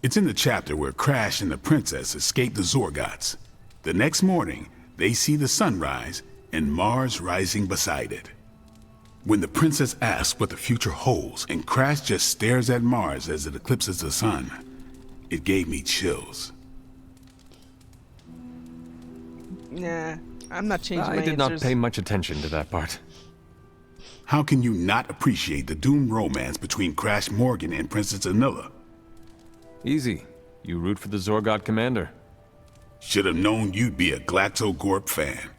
It's in the chapter where Crash and the princess escape the Zorgots. The next morning, they see the sun rise and Mars rising beside it. When the princess asks what the future holds and Crash just stares at Mars as it eclipses the sun, it gave me chills. Nah, I'm not changing my I did not answers. pay much attention to that part. How can you not appreciate the doomed romance between Crash Morgan and Princess Anilla? Easy. You root for the Zorgot commander. Should have known you'd be a Glaxo-Gorp fan.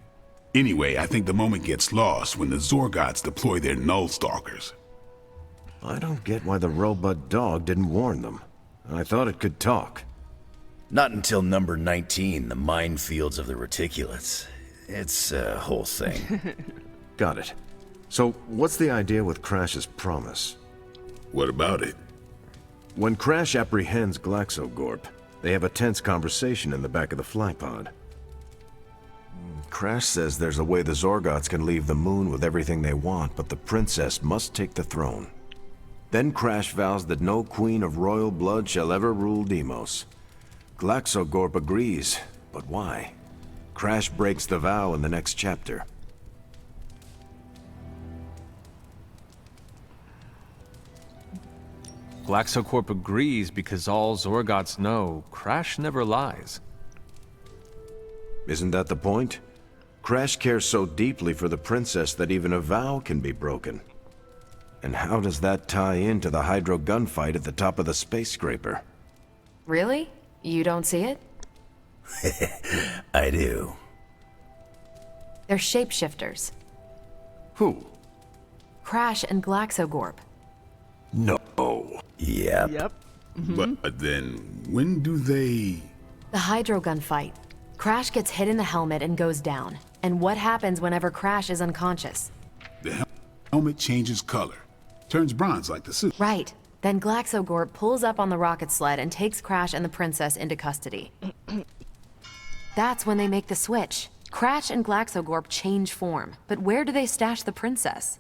Anyway, I think the moment gets lost when the Zorgots deploy their Null Stalkers. I don't get why the robot dog didn't warn them. I thought it could talk. Not until number 19, the minefields of the reticulates. It's a whole thing. Got it. So, what's the idea with Crash's promise? What about it? When Crash apprehends Glaxo-Gorp, they have a tense conversation in the back of the flypod. Crash says there's a way the Zorgots can leave the moon with everything they want, but the princess must take the throne. Then Crash vows that no queen of royal blood shall ever rule Deimos. Glaxo-Gorp agrees, but why? Crash breaks the vow in the next chapter. Glaxo-Corp agrees because all Zorgots know Crash never lies. Isn't that the point? Crash cares so deeply for the princess that even a vow can be broken. And how does that tie into the Hydro gunfight at the top of the space scraper? Really? You don't see it? I do. They're shapeshifters. Who? Crash and Glaxogorp. No. Yep. Yep. But then, when do they... The hydro gun fight. Crash gets hit in the helmet and goes down. And what happens whenever Crash is unconscious? The helmet changes color. Turns bronze like the suit. Right. Then Glaxogorp pulls up on the rocket sled and takes Crash and the princess into custody. That's when they make the switch. Crash and Glaxogorp change form. But where do they stash the princess?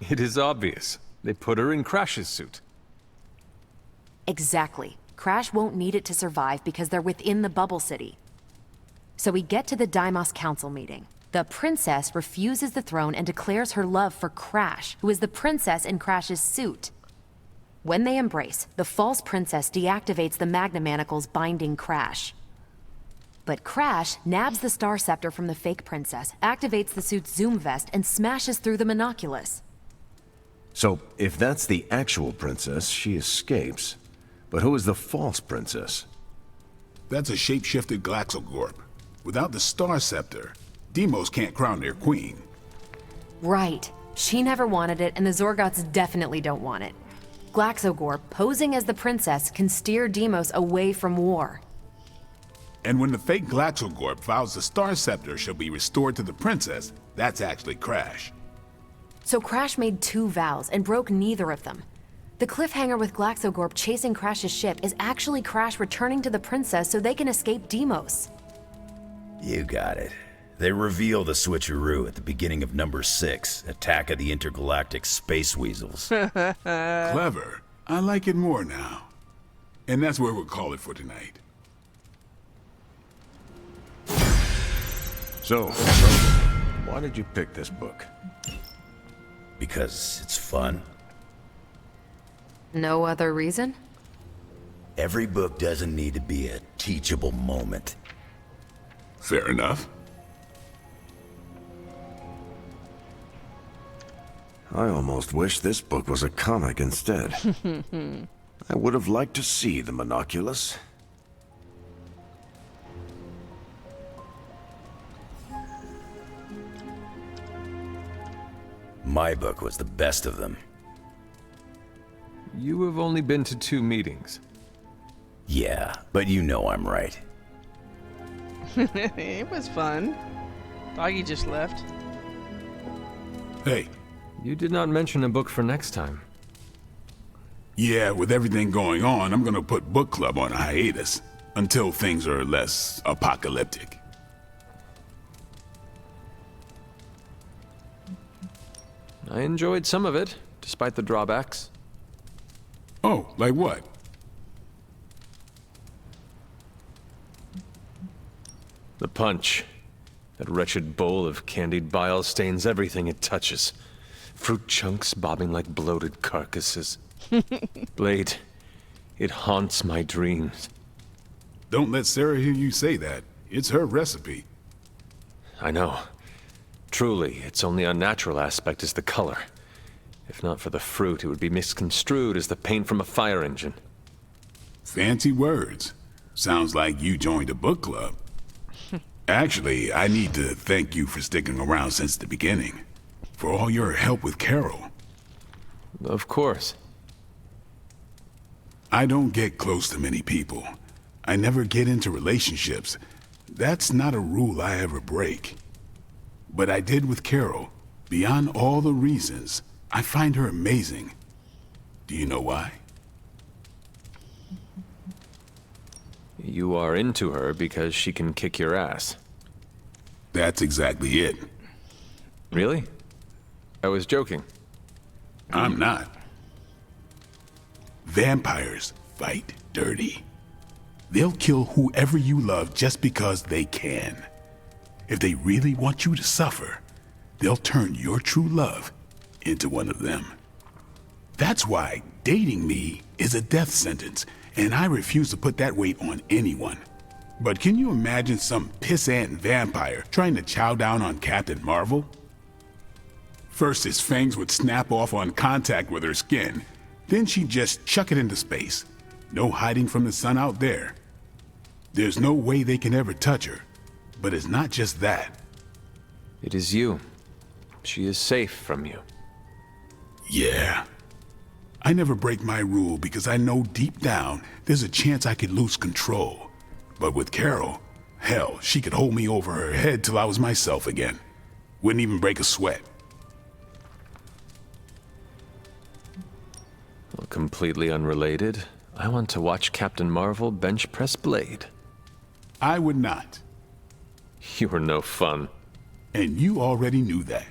It is obvious. They put her in Crash's suit. Exactly. Crash won't need it to survive because they're within the bubble city. So we get to the Deimos Council meeting. The princess refuses the throne and declares her love for Crash, who is the princess in Crash's suit. When they embrace, the false princess deactivates the Magna Manacles binding Crash. But Crash nabs the Star Scepter from the fake princess, activates the suit's zoom vest, and smashes through the monoculus. So, if that's the actual princess, she escapes. But who is the false princess? That's a shape-shifted Glaxogorp. Without the Star Scepter, Deimos can't crown their queen. Right. She never wanted it, and the Zorgots definitely don't want it. Glaxogorp, posing as the princess, can steer Deimos away from war. And when the fake Glaxogorp vows the Star Scepter shall be restored to the princess, that's actually Crash. So Crash made 2 vows and broke neither of them. The cliffhanger with Glaxogorp chasing Crash's ship is actually Crash returning to the princess so they can escape Deimos. You got it. They reveal the switcheroo at the beginning of number 6, Attack of the Intergalactic Space Weasels. Clever. I like it more now. And that's where we'll call it for tonight. So, why did you pick this book? Because it's fun. No other reason? Every book doesn't need to be a teachable moment. Fair enough. I almost wish this book was a comic instead. I would have liked to see the monoculus. My book was the best of them. You have only been to 2 meetings. Yeah, but you know I'm right. It was fun. Doggy just left. Hey. You did not mention a book for next time. Yeah, with everything going on, I'm gonna put book club on a hiatus until things are less apocalyptic. I enjoyed some of it, despite the drawbacks. Oh, like what? The punch. That wretched bowl of candied bile stains everything it touches. Fruit chunks bobbing like bloated carcasses. Blade, it haunts my dreams. Don't let Sarah hear you say that. It's her recipe. I know. Truly, its only unnatural aspect is the color. If not for the fruit, it would be misconstrued as the paint from a fire engine. Fancy words. Sounds like you joined a book club. Actually, I need to thank you for sticking around since the beginning. For all your help with Carol. Of course. I don't get close to many people. I never get into relationships. That's not a rule I ever break. But I did with Carol. Beyond all the reasons, I find her amazing. Do you know why? You are into her because she can kick your ass. That's exactly it. Really? I was joking. I'm not. Vampires fight dirty. They'll kill whoever you love just because they can. If they really want you to suffer, they'll turn your true love into one of them. That's why dating me is a death sentence, and I refuse to put that weight on anyone. But can you imagine some pissant vampire trying to chow down on Captain Marvel? First, his fangs would snap off on contact with her skin. Then she'd just chuck it into space. No hiding from the sun out there. There's no way they can ever touch her. But it's not just that. It is you. She is safe from you. Yeah. I never break my rule because I know deep down there's a chance I could lose control. But with Carol, hell, she could hold me over her head till I was myself again. Wouldn't even break a sweat. Well, completely unrelated, I want to watch Captain Marvel bench press Blade. I would not. You were no fun. And you already knew that.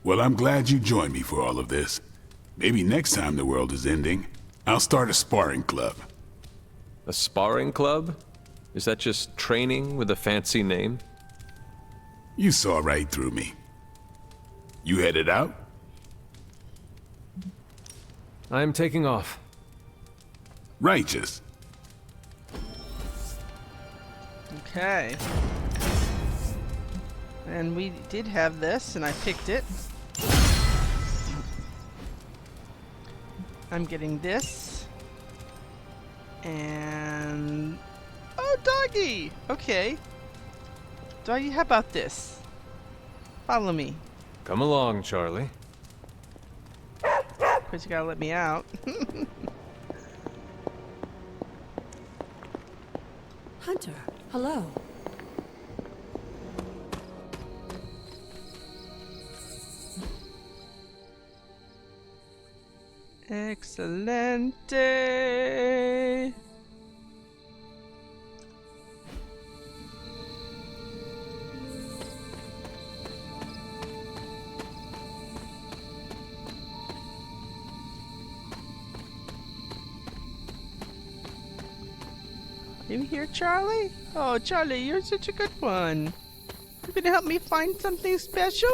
Well, I'm glad you joined me for all of this. Maybe next time the world is ending, I'll start a sparring club. A sparring club? Is that just training with a fancy name? You saw right through me. You headed out? I'm taking off. Righteous. Okay. And we did have this, and I picked it. I'm getting this. And... oh, doggy! Okay. Doggy, how about this? Follow me. Come along, Charlie. Of course, you gotta let me out. Hunter, hello. Excelente. You here, Charlie? Oh, Charlie, you're such a good one. You gonna help me find something special?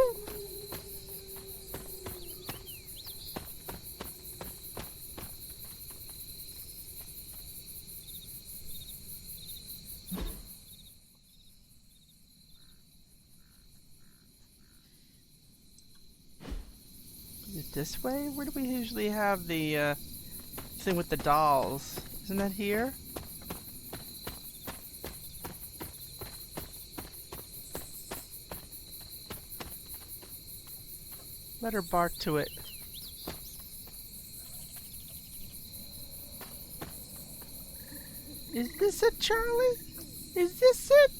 Is it this way? Where do we usually have the thing with the dolls? Isn't that here? Let her bark to it. Is this it, Charlie? Is this it?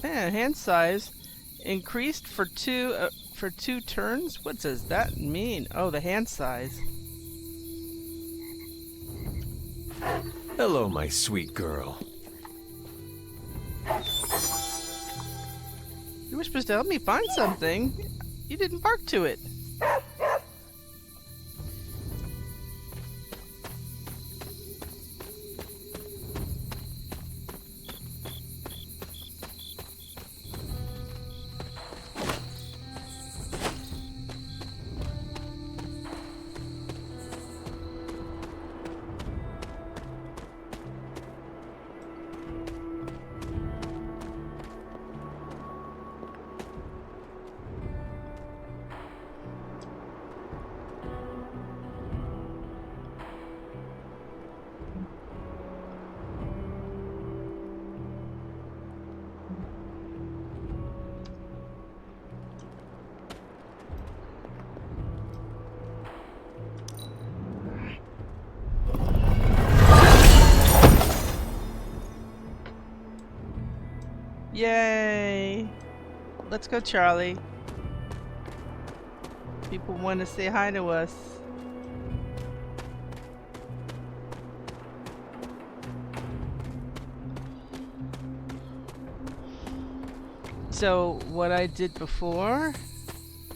Man, hand size increased for two turns. What does that mean? Oh, the hand size. Hello, my sweet girl. You were supposed to help me find something. You didn't bark to it. Yay! Let's go, Charlie. People want to say hi to us. So what I did before,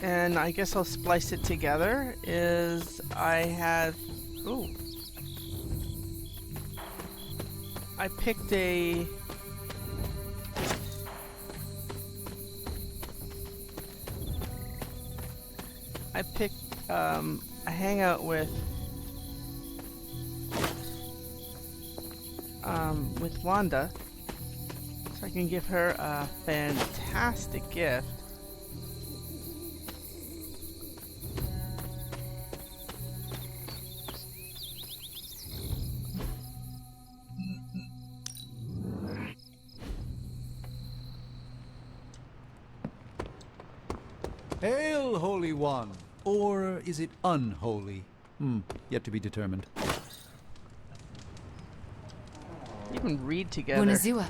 and I guess I'll splice it together, is I have... ooh. I picked a... a hangout with Wanda, so I can give her a fantastic gift. Hail, Holy One! Or is it unholy? Yet to be determined. You can read together. Bunazua.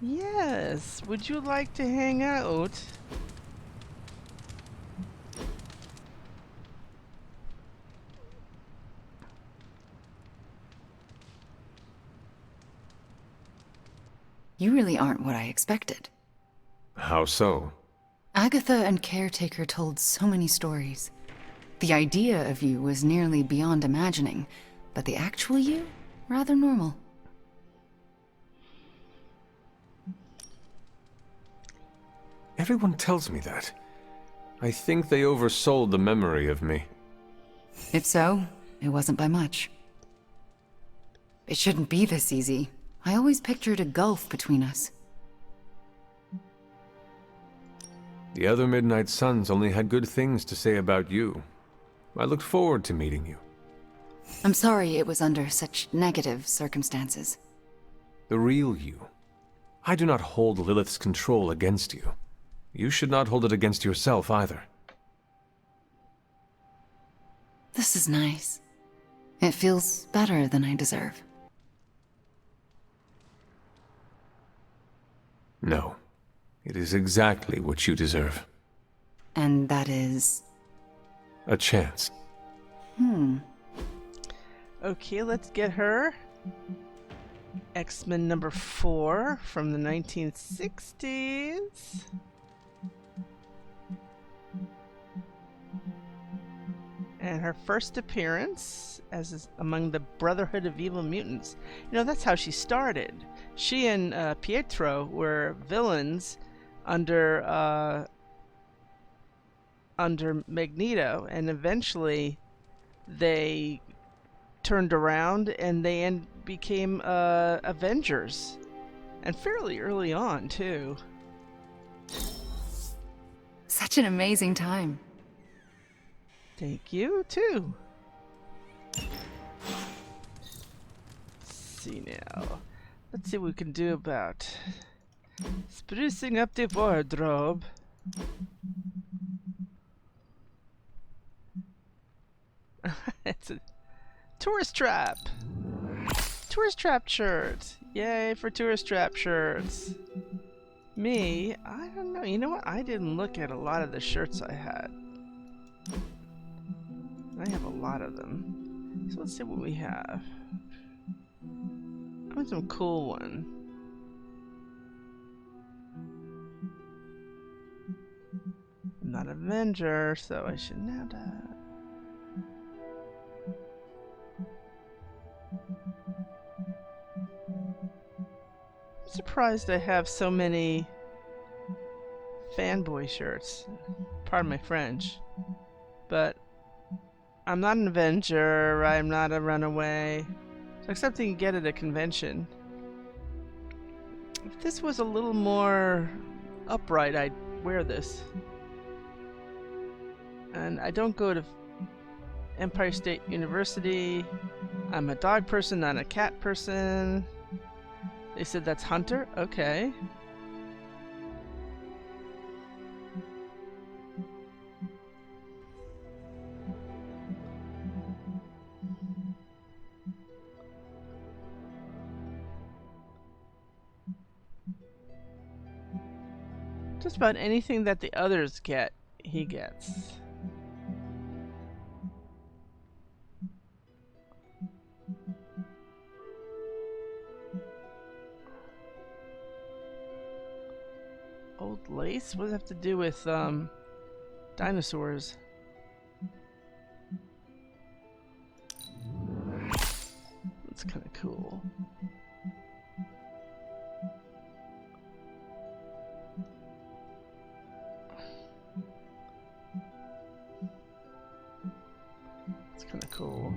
Yes. Would you like to hang out? You really aren't what I expected. How so? Agatha and Caretaker told so many stories. The idea of you was nearly beyond imagining, but the actual you, rather normal. Everyone tells me that. I think they oversold the memory of me. If so, it wasn't by much. It shouldn't be this easy. I always pictured a gulf between us. The other Midnight Suns only had good things to say about you. I looked forward to meeting you. I'm sorry it was under such negative circumstances. The real you. I do not hold Lilith's control against you. You should not hold it against yourself either. This is nice. It feels better than I deserve. No. It is exactly what you deserve. And that is... A chance. Okay, let's get her. X-Men number 4 from the 1960s. And her first appearance as among the Brotherhood of Evil Mutants. You know, that's how she started. She and Pietro were villains under Magneto, and eventually they turned around and they became Avengers, and fairly early on too. Such an amazing time. Thank you too. Let's see now. Let's see what we can do about sprucing up the wardrobe. It's a tourist trap. Tourist trap shirt. Yay for tourist trap shirts. Me, I don't know. You know what? I didn't look at a lot of the shirts I had. I have a lot of them. So let's see what we have. I want some cool one. I'm not an Avenger, so I shouldn't have that. I'm surprised I have so many fanboy shirts. Pardon my French. But I'm not an Avenger, I'm not a runaway. It's like something you get at a convention. If this was a little more upright, I'd wear this. And I don't go to Empire State University. I'm a dog person, not a cat person. They said that's Hunter? Okay. Just about anything that the others get, he gets. Old lace? What does it have to do with dinosaurs? That's kind of cool. It's kind of cool.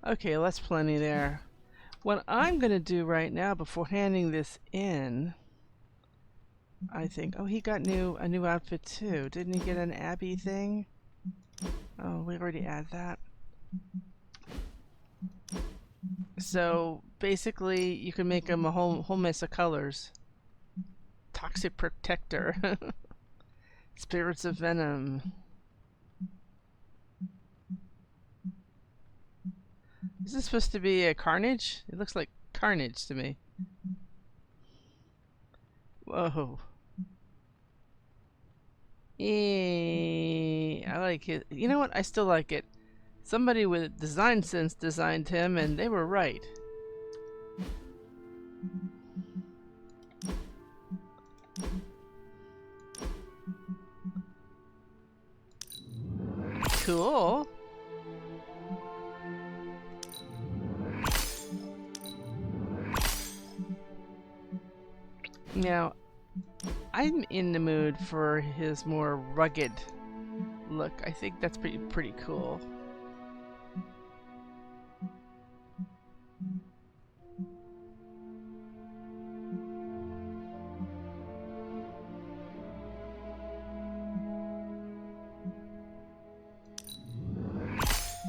Okay, well, that's plenty there. What I'm going to do right now before handing this in I think. Oh, he got a new outfit too. Didn't he get an Abby thing? Oh, we already had that. So basically, you can make him a whole mess of colors. Toxic Protector. Spirits of Venom. Is this supposed to be a Carnage? It looks like Carnage to me. Whoa. I like it. You know what? I still like it. Somebody with design sense designed him, and they were right. Cool. Now, I'm in the mood for his more rugged look. I think that's pretty cool.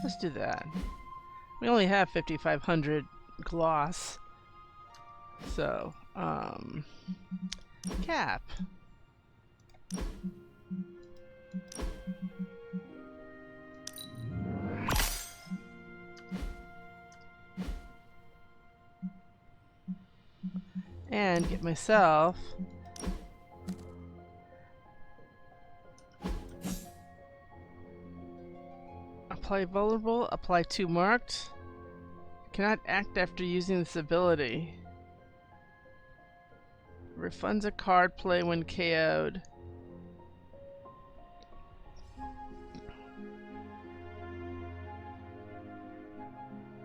Let's do that. We only have 5,500 gloss. So, cap. And get myself apply vulnerable, apply 2 marked. Cannot act after using this ability. Refunds a card play when KO'd.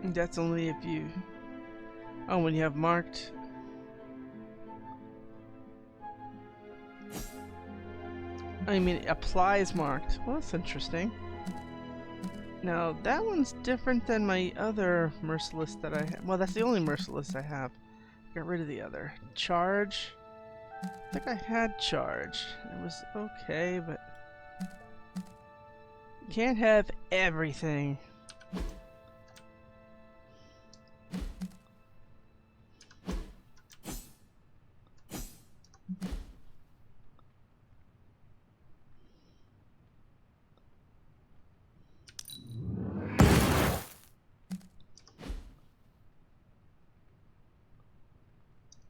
That's only if you... Oh, when you have marked. I mean, applies marked. Well, that's interesting. Now, that one's different than my other Merciless that I have. Well, that's the only Merciless I have. Got rid of the other. Charge. I think I had charge. It was okay, but... Can't have everything.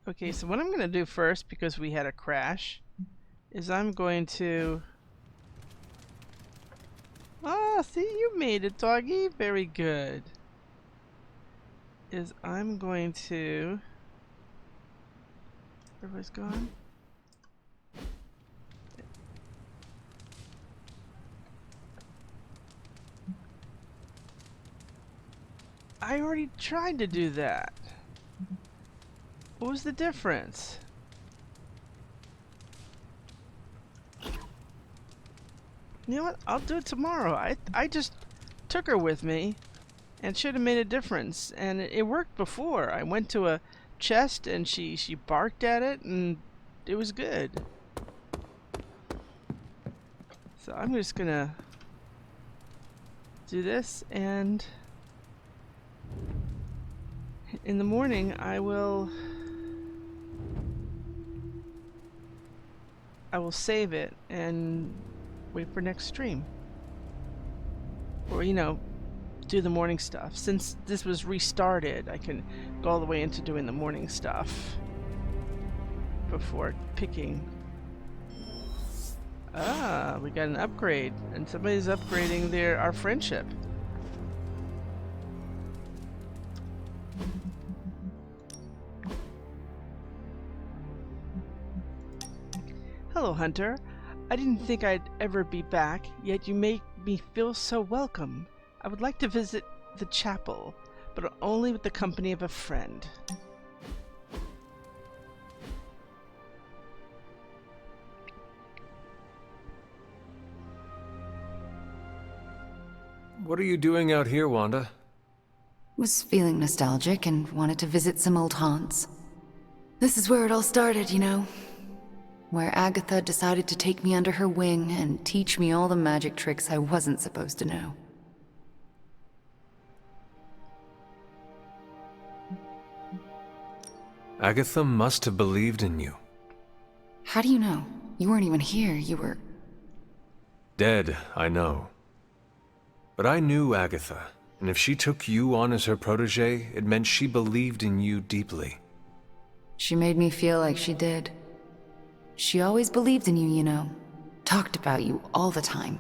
Okay, so what I'm going to do first, because we had a crash, is I'm going to... Ah, see, you made it, doggy. Very good. Is I'm going to... Everybody's gone? I already tried to do that. What was the difference? You know what? I'll do it tomorrow. I just took her with me and should have made a difference. And it worked before. I went to a chest and she barked at it and it was good. So I'm just gonna do this, and in the morning I will save it and wait for next stream. Or, you know, do the morning stuff. Since this was restarted, I can go all the way into doing the morning stuff before picking. Ah, we got an upgrade, and somebody's upgrading our friendship. Hello, Hunter. I didn't think I'd ever be back, yet you make me feel so welcome. I would like to visit the chapel, but only with the company of a friend. What are you doing out here, Wanda? Was feeling nostalgic and wanted to visit some old haunts. This is where it all started, you know. where Agatha decided to take me under her wing and teach me all the magic tricks I wasn't supposed to know. Agatha must have believed in you. How do you know? You weren't even here, you were... Dead, I know. But I knew Agatha, and if she took you on as her protege, it meant she believed in you deeply. She made me feel like she did. She always believed in you, you know. Talked about you all the time.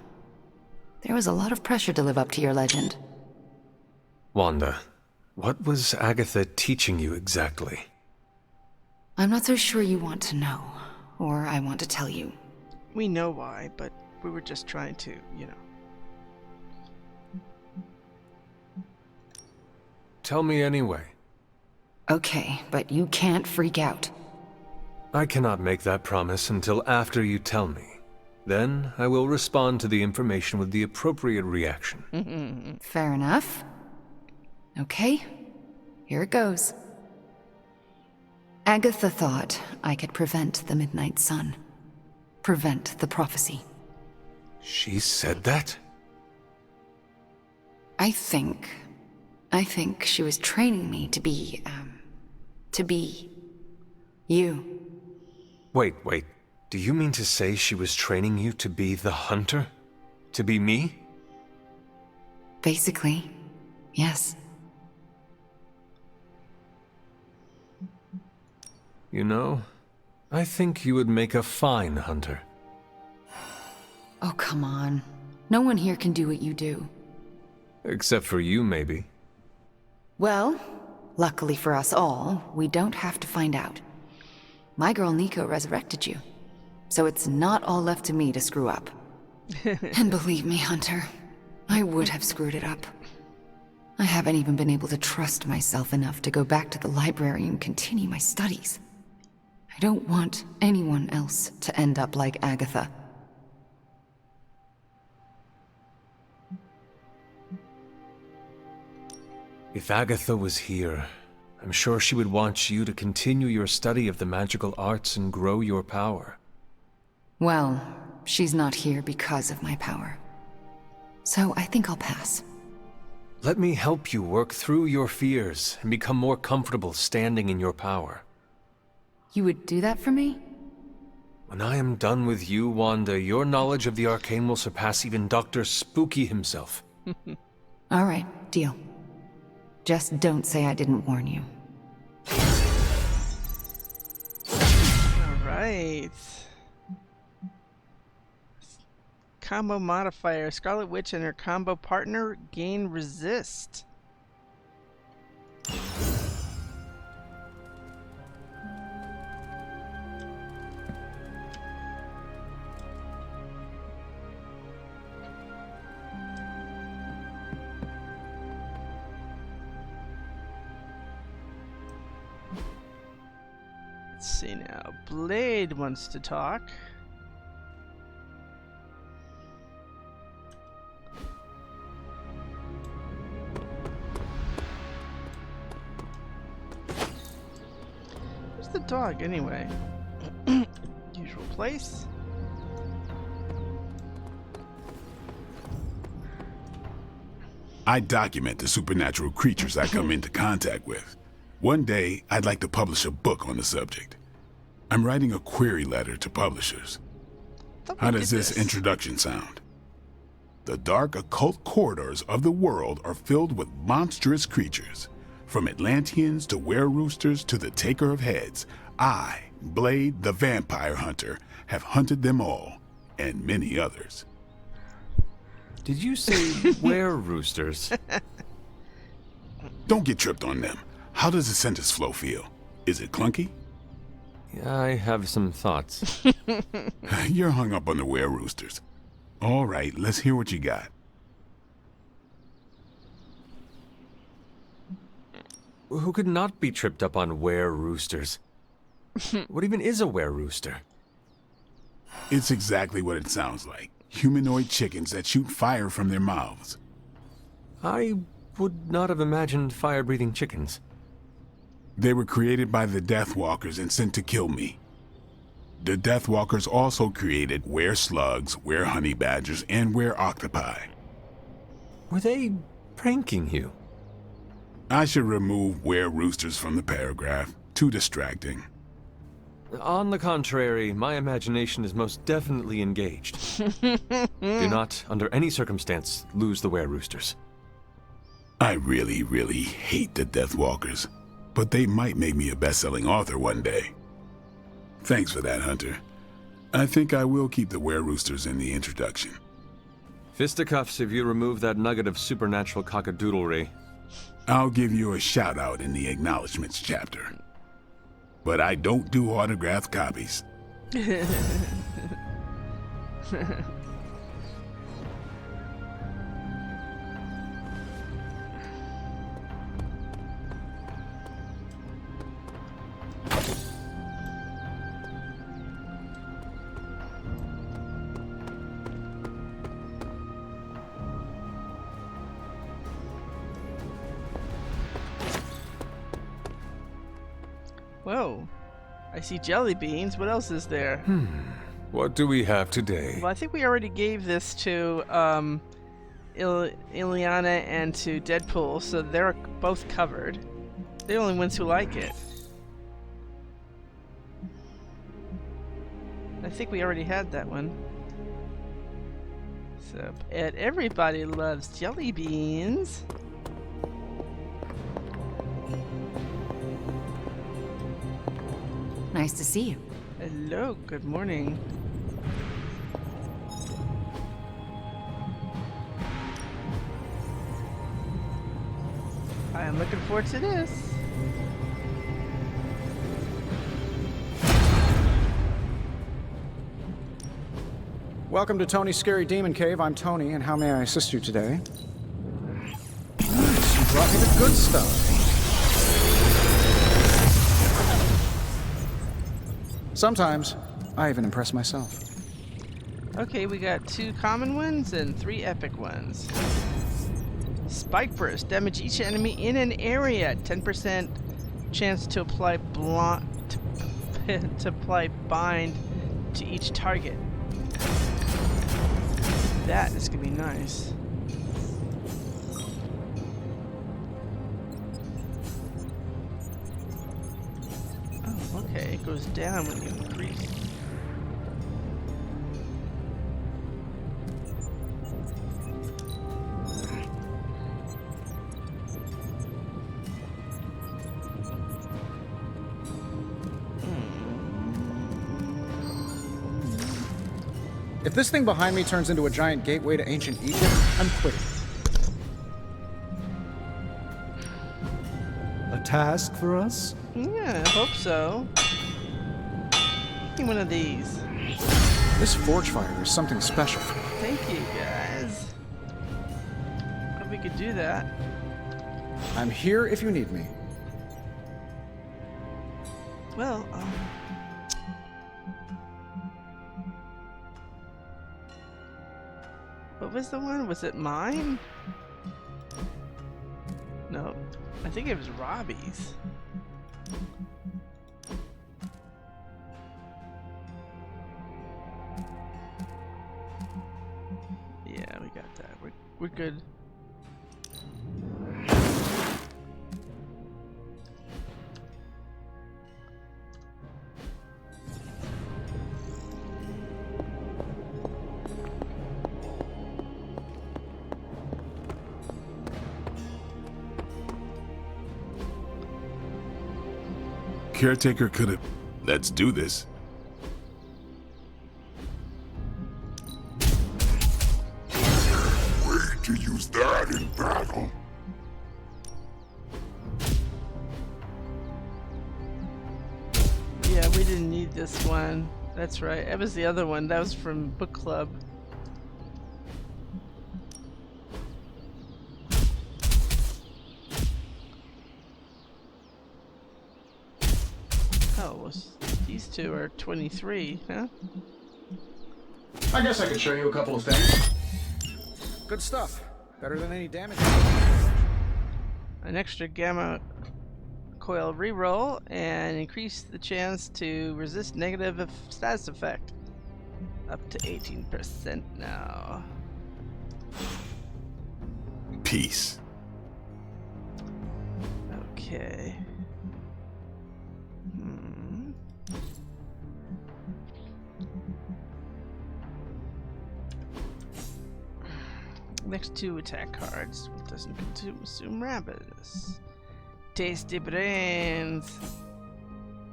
There was a lot of pressure to live up to your legend. Wanda, what was Agatha teaching you exactly? I'm not so sure you want to know, or I want to tell you. We know why, but we were just trying to, you know. Tell me anyway. Okay, but you can't freak out. I cannot make that promise until after you tell me. Then I will respond to the information with the appropriate reaction. Fair enough. Okay, here it goes. Agatha thought I could prevent the Midnight Sun. Prevent the prophecy. She said that? I think she was training me to be you. Wait. Do you mean to say she was training you to be the hunter? To be me? Basically, yes. You know, I think you would make a fine hunter. Oh, come on. No one here can do what you do. Except for you, maybe. Well, luckily for us all, we don't have to find out. My girl Miko resurrected you, so it's not all left to me to screw up. And believe me, Hunter, I would have screwed it up. I haven't even been able to trust myself enough to go back to the library and continue my studies. I don't want anyone else to end up like Agatha. If Agatha was here, I'm sure she would want you to continue your study of the magical arts and grow your power. Well, she's not here because of my power. So I think I'll pass. Let me help you work through your fears and become more comfortable standing in your power. You would do that for me? When I am done with you, Wanda, your knowledge of the arcane will surpass even Dr. Spooky himself. All right, deal. Just don't say I didn't warn you. Alright. Combo modifier. Scarlet Witch and her combo partner gain resist. Let's see now. Blade wants to talk. Where's the dog anyway? Usual place. I document the supernatural creatures I come into contact with. One day, I'd like to publish a book on the subject. I'm writing a query letter to publishers. How does this introduction sound? The dark occult corridors of the world are filled with monstrous creatures. From Atlanteans to were-roosters to the Taker of Heads, I, Blade the Vampire Hunter, have hunted them all, and many others. Did you say were-roosters? Don't get tripped on them. How does the sentence flow feel? Is it clunky? Yeah, I have some thoughts. You're hung up on the were-roosters. All right, let's hear what you got. Who could not be tripped up on were-roosters? What even is a were-rooster? It's exactly what it sounds like. Humanoid chickens that shoot fire from their mouths. I would not have imagined fire-breathing chickens. They were created by the Deathwalkers and sent to kill me. The Deathwalkers also created were-slugs, were-honey badgers, and were-octopi. Were they pranking you? I should remove were-roosters from the paragraph. Too distracting. On the contrary, my imagination is most definitely engaged. Do not, under any circumstance, lose the were-roosters. I really, really hate the Deathwalkers, but they might make me a best-selling author one day. Thanks for that, Hunter. I think I will keep the were-roosters in the introduction. Fisticuffs if you remove that nugget of supernatural cockadoodlery. I'll give you a shout-out in the acknowledgments chapter. But I don't do autographed copies. Whoa. I see jelly beans. What else is there? What do we have today? Well, I think we already gave this to Ileana and to Deadpool, so they're both covered. They're the only ones who like it. I think we already had that one. So, and everybody loves jelly beans. Nice to see you. Hello, good morning. I am looking forward to this. Welcome to Tony's Scary Demon Cave. I'm Tony, and how may I assist you today? Nice, you brought me the good stuff. Sometimes, I even impress myself. Okay, we got 2 common ones and 3 epic ones. Spike Burst. Damage each enemy in an area. 10% chance to apply bind to each target. That is gonna be nice. Oh, okay. It goes down when you increase. If this thing behind me turns into a giant gateway to ancient Egypt, I'm quitting. A task for us? Yeah, I hope so. Give me one of these. This forge fire is something special. Thank you, guys. Hope we could do that. I'm here if you need me. Well, what was the one? Was it mine? No, I think it was Robbie's. Yeah, we got that. We're good. Caretaker could have... Let's do this. Way to use that in battle. Yeah, we didn't need this one. That's right. That was the other one. That was from book club. Oh, well, these two are 23, huh? I guess I could show you a couple of things. Good stuff. Better than any damage. An extra gamma coil reroll and increase the chance to resist negative status effect. Up to 18% now. Peace. Okay. Next two attack cards. What doesn't consume rabbits? Tasty brains.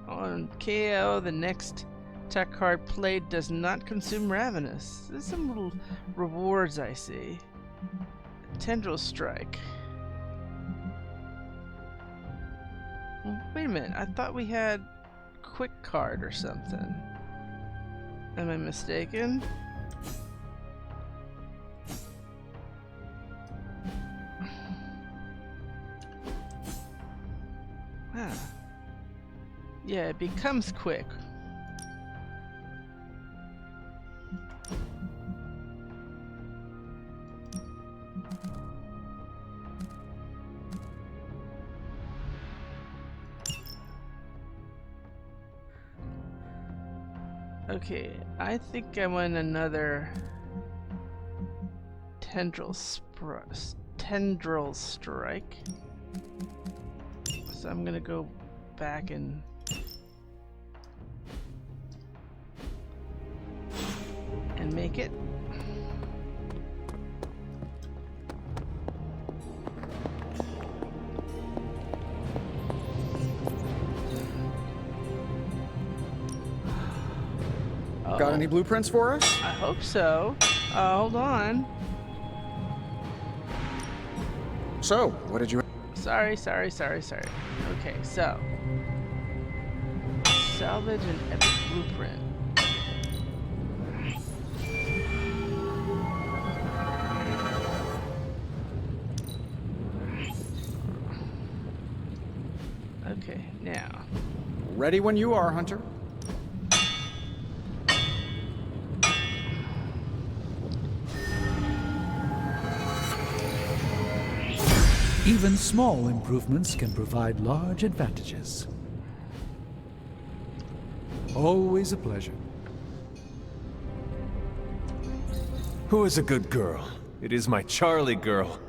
On KO, the next attack card played does not consume ravenous. There's some little rewards I see. Tendril strike. Wait a minute, I thought we had quick card or something. Am I mistaken? Ah. Yeah, it becomes quick. Okay, I think I want another tendril strike. So I'm gonna go back and make it. Got any blueprints for us? I hope so. Hold on. So, what did you... Sorry. Okay, so. Salvage an epic blueprint. Okay, now. Ready when you are, Hunter. Even small improvements can provide large advantages. Always a pleasure. Who is a good girl? It is my Charlie girl.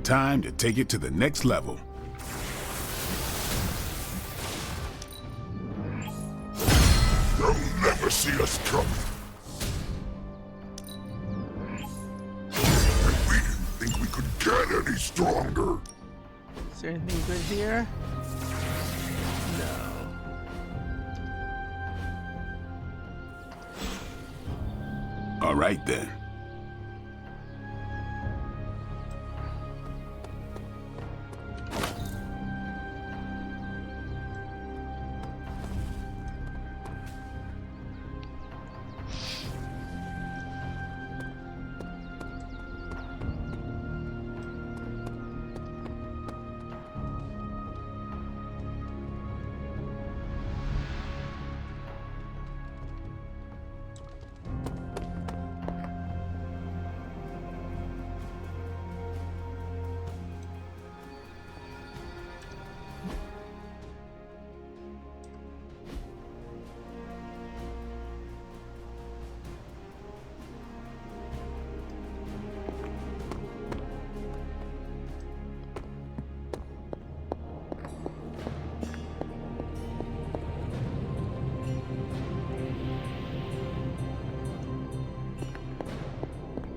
Time to take it to the next level. They'll never see us coming. And we didn't think we could get any stronger. Is there anything good here? No. All right then.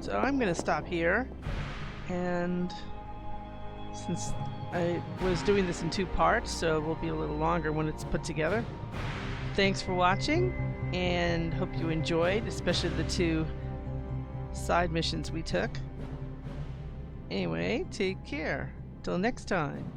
So I'm gonna stop here, and since I was doing this in 2 parts, so it will be a little longer when it's put together. Thanks for watching, and hope you enjoyed, especially the 2 side missions we took. Anyway, take care. Till next time.